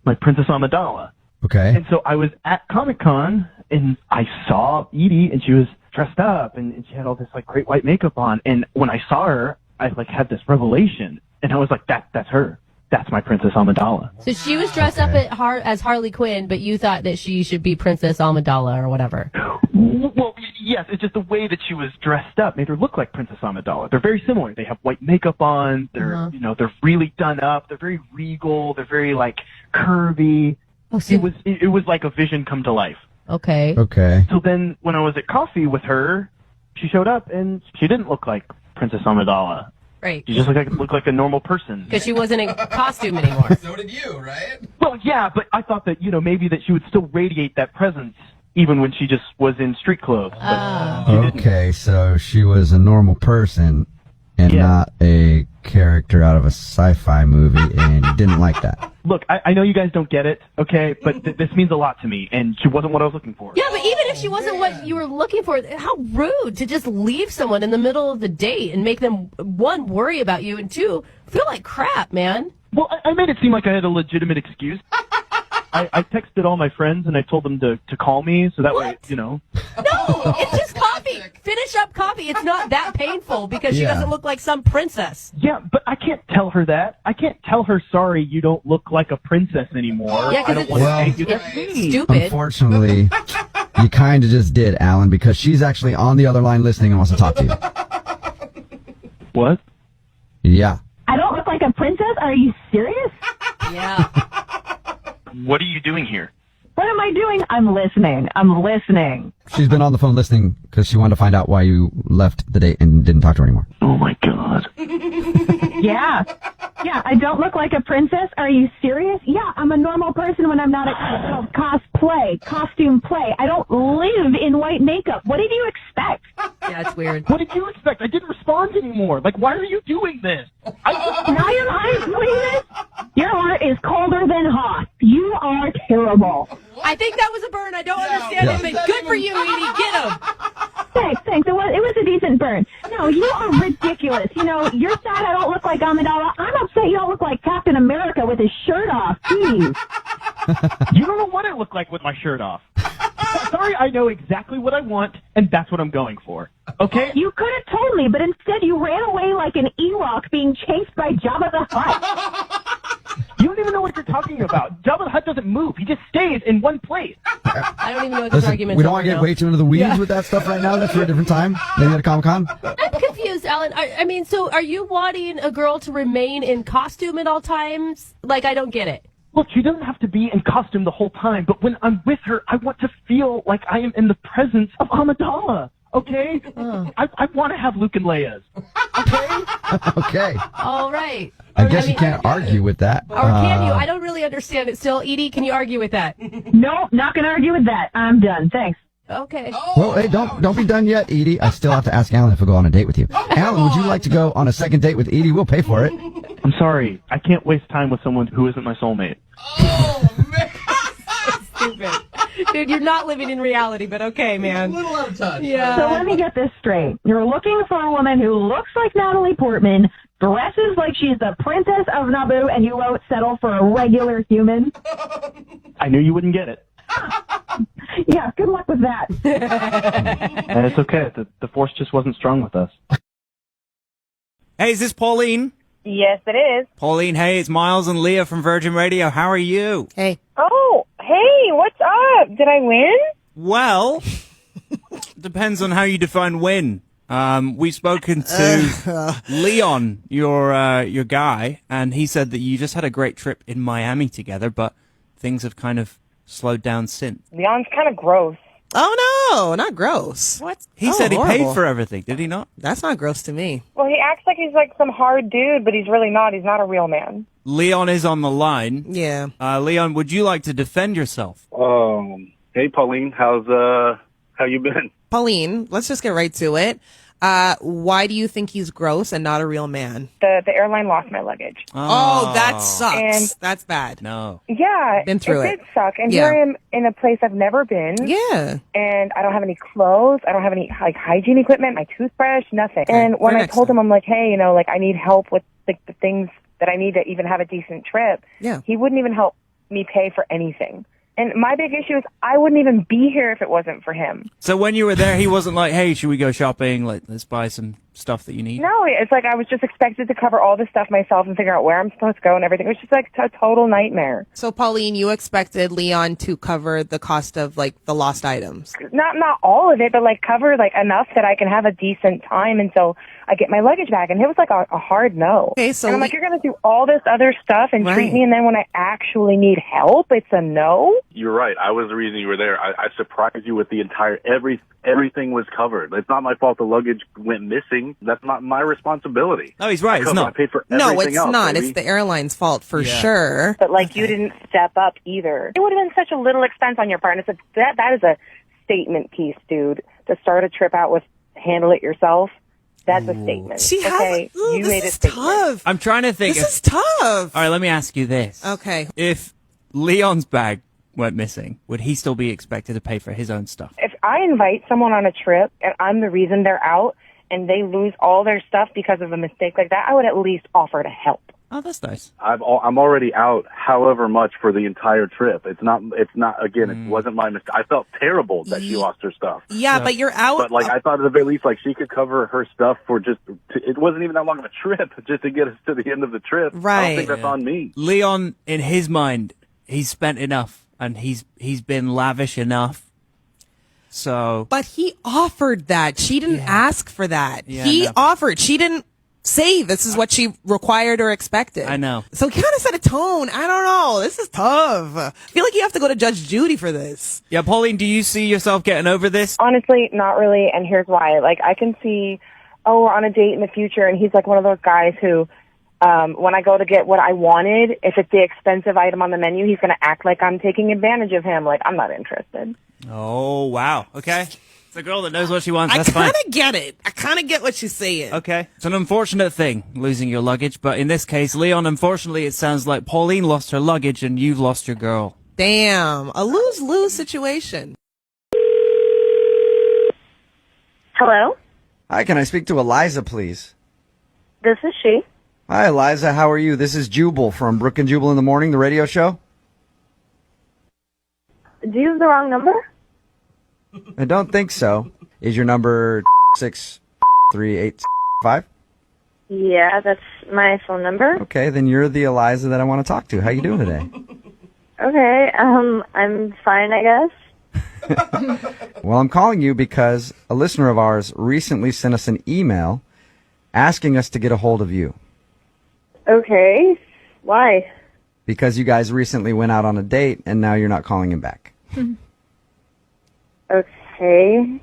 my Princess Amidala. Okay. And so I was at Comic-Con, and I saw Edie, and she was dressed up, and she had all this, like, great white makeup on. And when I saw her, I, like, had this revelation. And I was like, that's her. That's my Princess Amidala. So she was dressed up as Harley Quinn, but you thought that she should be Princess Amidala or whatever. Well, yes, it's just the way that she was dressed up made her look like Princess Amidala. They're very similar. They have white makeup on. They're, they're really done up. They're very regal. They're very, like, curvy. Oh, so it was like a vision come to life. Okay. Okay. So then when I was at coffee with her, she showed up and she didn't look like Princess Amidala. Right. She just looked like a normal person. Because she wasn't in costume anymore. So did you, right? Well, yeah, but I thought that, maybe that she would still radiate that presence even when she just was in street clothes. Okay, so she was a normal person and not a character out of a sci-fi movie, and you didn't like that. Look, I know you guys don't get it, okay, but this means a lot to me, and she wasn't what I was looking for. Yeah, but even if she wasn't what you were looking for, how rude to just leave someone in the middle of the date and make them, one, worry about you, and two, feel like crap, man. Well, I made it seem like I had a legitimate excuse. I texted all my friends, and I told them to call me, so that way, No, it's just coffee. Finish up coffee. It's not that painful because she doesn't look like some princess. Yeah, but I can't tell her that. I can't tell her, sorry, you don't look like a princess anymore. Yeah, because it's stupid. Unfortunately, you kind of just did, Alan, because she's actually on the other line listening and wants to talk to you. What? Yeah. I don't look like a princess? Are you serious? Yeah. What are you doing here? What am I doing? I'm listening. She's been on the phone listening because she wanted to find out why you left the date and didn't talk to her anymore. Oh, my God. Yeah, I don't look like a princess. Are you serious? Yeah, I'm a normal person when I'm not at costume play. I don't live in white makeup. What did you expect? Yeah, it's weird. What did you expect? I didn't respond anymore. Like, why are you doing this? Now your heart is doing this? Your heart is colder than hot. You are terrible. I think that was a burn. I don't understand it, but good for you, Edie. Get him. Thanks. It was a decent burn. No, you are ridiculous. You're sad I don't look like Amidala. I'm upset you don't look like Captain America with his shirt off. Jeez. You don't know what I look like with my shirt off. Sorry, I know exactly what I want, and that's what I'm going for. Okay? You could have told me, but instead you ran away like an Ewok being chased by Jabba the Hutt. You don't even know what you're talking about. Jabba the Hutt doesn't move. He just stays in one place. I don't even know what this argument is. We don't want to get way too into the weeds with that stuff right now. That's for a different time. Maybe at a Comic-Con. I'm confused, Alan. I mean, so are you wanting a girl to remain in costume at all times? Like, I don't get it. Look, she doesn't have to be in costume the whole time, but when I'm with her, I want to feel like I am in the presence of Amidala. Okay? I want to have Luke and Leia's. Okay? Okay. All right. I guess you can't argue with that. Or can you? I don't really understand it still. Edie, can you argue with that? No, not going to argue with that. I'm done. Thanks. Okay. Well, hey, don't be done yet, Edie. I still have to ask Alan if he'll go on a date with you. Alan, would you like to go on a second date with Edie? We'll pay for it. I'm sorry. I can't waste time with someone who isn't my soulmate. Stupid. Dude, you're not living in reality, but okay, man. A little out of touch. Yeah. So let me get this straight. You're looking for a woman who looks like Natalie Portman, dresses like she's the princess of Naboo, and you won't settle for a regular human? I knew you wouldn't get it. Yeah, good luck with that. And it's okay. The force just wasn't strong with us. Hey, is this Pauline? Yes, it is. Pauline, hey, it's Miles and Leah from Virgin Radio. How are you? Hey. Oh, hey, what's up? Did I win? Well, depends on how you define win. We've spoken to Leon, your guy, and he said that you just had a great trip in Miami together, but things have kind of slowed down since. Leon's kind of gross. Oh, no, not gross. What? He said he paid for everything, did he not? That's not gross to me. Well, he acts like he's like some hard dude, but he's really not. He's not a real man. Leon is on the line. Yeah. Leon, would you like to defend yourself? Hey, Pauline, how you been? Pauline, let's just get right to it. Why do you think he's gross and not a real man? The airline lost my luggage. Oh, that sucks. And That's bad. No. yeah, Been through it it. did suck. And Yeah. here I am in a place I've never been. Yeah. And I don't have any clothes. I don't have any like hygiene equipment, my toothbrush, nothing. Okay. And when For I next told him, I'm like, hey, like I need help with like the things that I need to even have a decent trip. Yeah. He wouldn't even help me pay for anything. And my big issue is I wouldn't even be here if it wasn't for him. So when you were there, he wasn't like, hey, should we go shopping? Like, let's buy some stuff that you need. No, it's like I was just expected to cover all this stuff myself and figure out where I'm supposed to go and everything. It was just like a total nightmare. So, Pauline, you expected Leon to cover the cost of, like, the lost items. Not all of it, but like cover like enough that I can have a decent time until I get my luggage back. And it was like a hard no. Okay, so and I'm like, you're going to do all this other stuff and treat me, and then when I actually need help, it's a no? You're right. I was the reason you were there. I surprised you with the entire everything was covered. It's not my fault the luggage went missing. That's not my responsibility. Oh, he's right. It's not. I paid for No, everything it's else, not. baby. It's the airline's fault for sure. But like you didn't step up either. It would have been such a little expense on your part. And it's that is a statement piece, dude. To start a trip out with handle it yourself. That's a statement. She has. Okay, Ooh, you this made a is statement. tough. I'm trying to think. This is tough. All right, let me ask you this. Okay. If Leon's bag went missing, would he still be expected to pay for his own stuff? If I invite someone on a trip and I'm the reason they're out and they lose all their stuff because of a mistake like that, I would at least offer to help. Oh, that's nice. I'm already out however much for the entire trip. It's not again, it wasn't my mistake. I felt terrible that she lost her stuff. Yeah, but you're out. But like I thought at the very least like she could cover her stuff for it wasn't even that long of a trip just to get us to the end of the trip. I Right. don't think that's on me. Leon, in his mind, he's spent enough and he's been lavish enough. So, But he offered that. She didn't ask for that. Yeah, He no. offered. She didn't say this is what she required or expected. I know. So he kind of set a tone. I don't know. This is tough. I feel like you have to go to Judge Judy for this. yeah, Pauline, do you see yourself getting over this? Honestly, not really, and here's why. Like, I can see, we're on a date in the future, and he's like one of those guys who, when I go to get what I wanted, if it's the expensive item on the menu, he's going to act like I'm taking advantage of him. Like, I'm not interested. Oh, wow. Okay. It's a girl that knows what she wants. I That's fine. kind of get it. I kind of get what she's saying. Okay. It's an unfortunate thing, losing your luggage. But in this case, Leon, unfortunately, it sounds like Pauline lost her luggage and you've lost your girl. Damn. A lose-lose situation. Hello? Hi, can I speak to Eliza, please? This is she. Hi, Eliza. How are you? This is Jubal from Brooke and Jubal in the Morning, the radio show. Do you have the wrong number? I don't think so. Is your number 63855? Yeah, that's my phone number. Okay, then you're the Eliza that I want to talk to. How you doing today? Okay, I'm fine, I guess. Well, I'm calling you because a listener of ours recently sent us an email asking us to get a hold of you. Okay, why? Because you guys recently went out on a date and now you're not calling him back. Okay.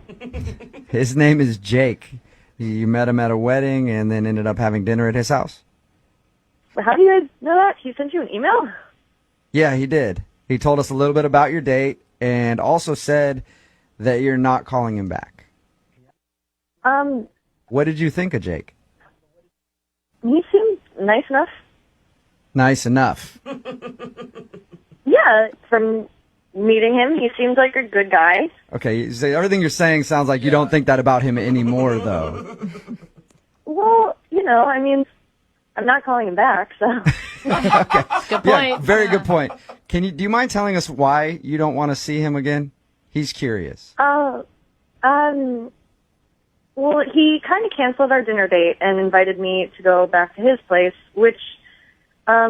His name is Jake. You met him at a wedding and then ended up having dinner at his house. How do you guys know that? He sent you an email? Yeah, he did. He told us a little bit about your date and also said that you're not calling him back. What did you think of Jake? He seemed nice enough. Nice enough. Yeah, from meeting him, he seems like a good guy. Okay, so everything you're saying sounds like you don't think that about him anymore, though. Well, I mean, I'm not calling him back, so. Okay. Good point. Yeah, very good point. Do you mind telling us why you don't want to see him again? He's curious. Well, he kind of canceled our dinner date and invited me to go back to his place, which, I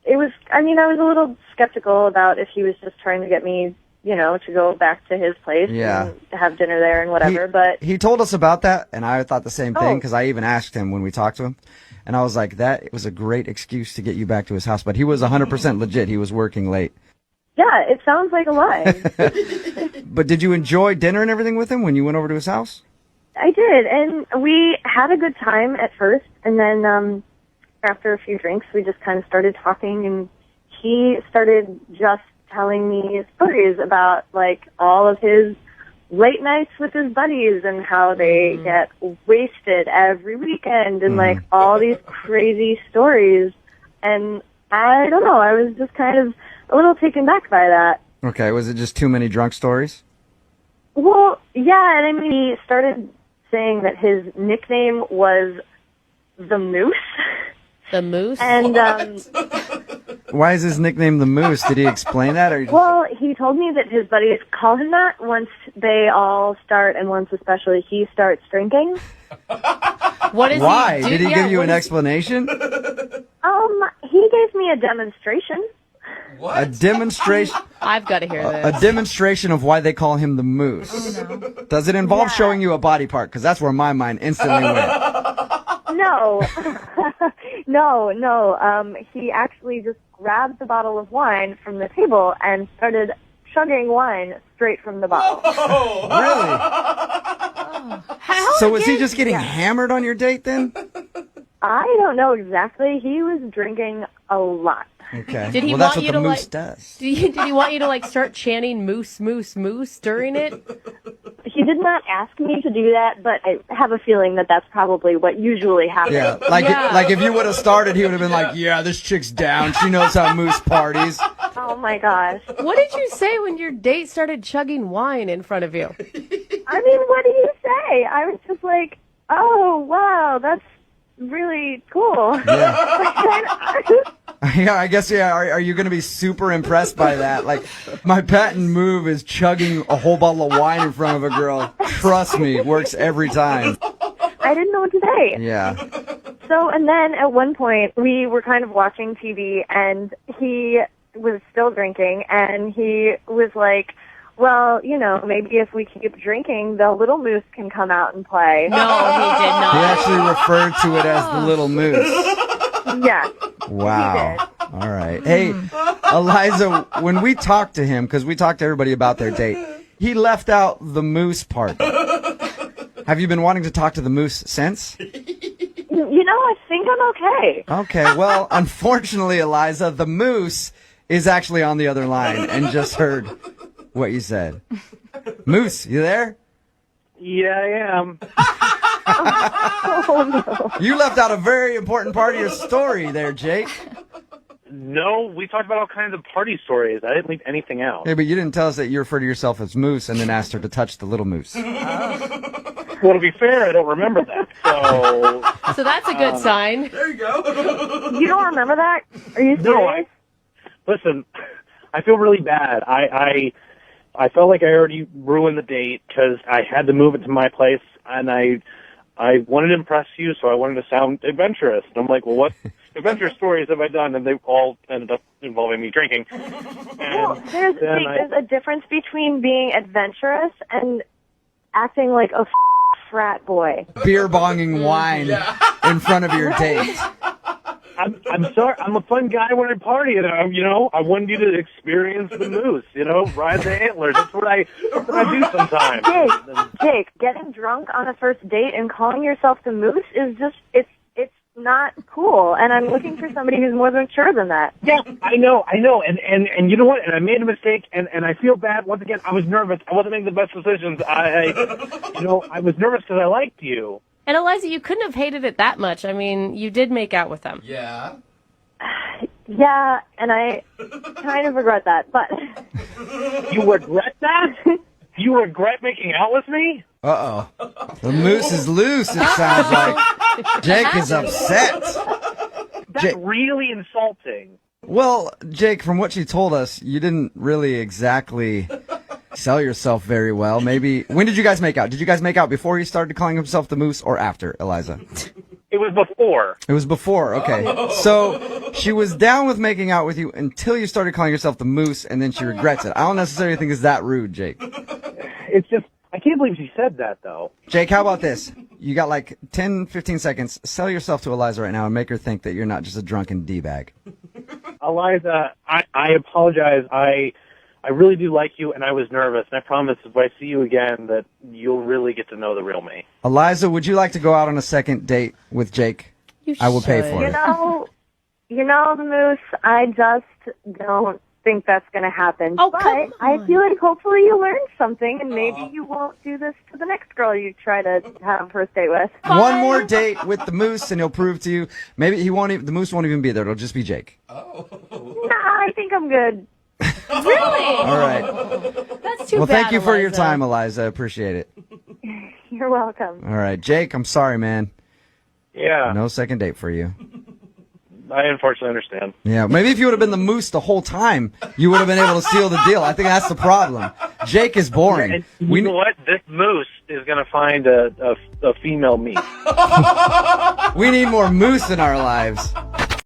was a little skeptical about if he was just trying to get me, to go back to his place and have dinner there and whatever, but. He told us about that, and I thought the same thing, Oh. because I even asked him when we talked to him, and I was like, that was a great excuse to get you back to his house, but he was 100% legit. He was working late. Yeah, it sounds like a lie. But did you enjoy dinner and everything with him when you went over to his house? I did, and we had a good time at first, and then after a few drinks, we just kind of started talking, and he started just telling me stories about, like, all of his late nights with his buddies and how they get wasted every weekend and, like, all these crazy stories, and I don't know, I was just kind of a little taken back by that. Okay, was it just too many drunk stories? Well, yeah, and I mean, he started saying that his nickname was the Moose. The Moose? And, Why is his nickname the Moose? Did he explain that? Or well, he told me that his buddies call him that once they all start, and once especially he starts drinking. What is Why? he do? Did he Yeah, give you what an is- explanation? He gave me a demonstration. What? A demonstration? I've got to hear this. A demonstration of why they call him the Moose. Does it involve showing you a body part? Because that's where my mind instantly went. No. no. He actually just grabbed the bottle of wine from the table and started chugging wine straight from the bottle. Really? So was he just getting hammered on your date then? I don't know exactly. He was drinking a lot. Okay. Did he well, that's want what you the to Moose like? does. Did he want you to like start chanting "moose, moose, moose" during it? He did not ask me to do that, but I have a feeling that that's probably what usually happens. Yeah, like if you would have started, he would have been like, "Yeah, this chick's down. She knows how Moose parties." Oh my gosh. What did you say when your date started chugging wine in front of you? I mean, what do you say? I was just like, oh, wow, that's really cool. Yeah, I guess, yeah. Are you going to be super impressed by that? Like, my patent move is chugging a whole bottle of wine in front of a girl. Trust me, it works every time. I didn't know what to say. Yeah. So, and then at one point, we were kind of watching TV, and he was still drinking, and he was like, well, maybe if we keep drinking, the little moose can come out and play. No, he did not. He actually referred to it as the little moose. Yeah. Wow. All right. Hey, Eliza, when we talked to him, because we talked to everybody about their date, he left out the moose part. Have you been wanting to talk to the moose since? I think I'm okay. Okay. Well, unfortunately, Eliza, the moose is actually on the other line and just heard what you said. Moose, you there? Yeah, I am. Oh, no. You left out a very important part of your story there, Jake. No, we talked about all kinds of party stories. I didn't leave anything out. Hey, but you didn't tell us that you refer to yourself as Moose and then asked her to touch the little moose. Well, to be fair, I don't remember that. So that's a good sign. There you go. You don't remember that? Are you serious? No, listen, I feel really bad. I felt like I already ruined the date because I had to move it to my place, and I wanted to impress you, so I wanted to sound adventurous. And I'm like, well, what adventure stories have I done? And they all ended up involving me drinking. Well, there's a difference between being adventurous and acting like a frat boy. Beer bonging wine in front of your date. I'm sorry. I'm a fun guy when I party, and I wanted you to experience the moose. Ride the antlers. That's what I do sometimes. Jake, getting drunk on a first date and calling yourself the moose is just it's not cool. And I'm looking for somebody who's more mature than that. Yeah, I know. And you know what? And I made a mistake, and I feel bad. Once again, I was nervous. I wasn't making the best decisions. I was nervous because I liked you. And Eliza, you couldn't have hated it that much. I mean, you did make out with them. Yeah. Yeah, and I kind of regret that, but... You regret that? You regret making out with me? Uh-oh. The moose is loose, it sounds like. Jake is upset. That's really insulting. Well, Jake, from what you told us, you didn't really exactly sell yourself very well. Maybe. When did you guys make out? Did you guys make out before he started calling himself the moose or after, Eliza? It was before. It was before, okay. So she was down with making out with you until you started calling yourself the moose, and then she regrets it. I don't necessarily think it's that rude, Jake. It's just, I can't believe she said that, though. Jake, how about this? You got like 10, 15 seconds. Sell yourself to Eliza right now and make her think that you're not just a drunken D-bag. Eliza, I apologize. I really do like you, and I was nervous. And I promise if I see you again that you'll really get to know the real me. Eliza, would you like to go out on a second date with Jake? I will pay for it. You know, the moose, I just don't think that's going to happen. Oh, but come I feel like hopefully you learned something, and maybe you won't do this to the next girl you try to have a first date with. One more date with the moose, and he'll prove to you. Maybe he won't. The moose won't even be there. It'll just be Jake. Nah, I think I'm good. Really? All right. That's too Well, bad, thank you for your Eliza. time, Eliza. I appreciate it. You're welcome. All right, Jake. I'm sorry, man. Yeah. No second date for you. I unfortunately understand. Yeah, maybe if you would have been the moose the whole time, you would have been able to seal the deal. I think that's the problem. Jake is boring. And you know what? This moose is going to find a female me. We need more moose in our lives.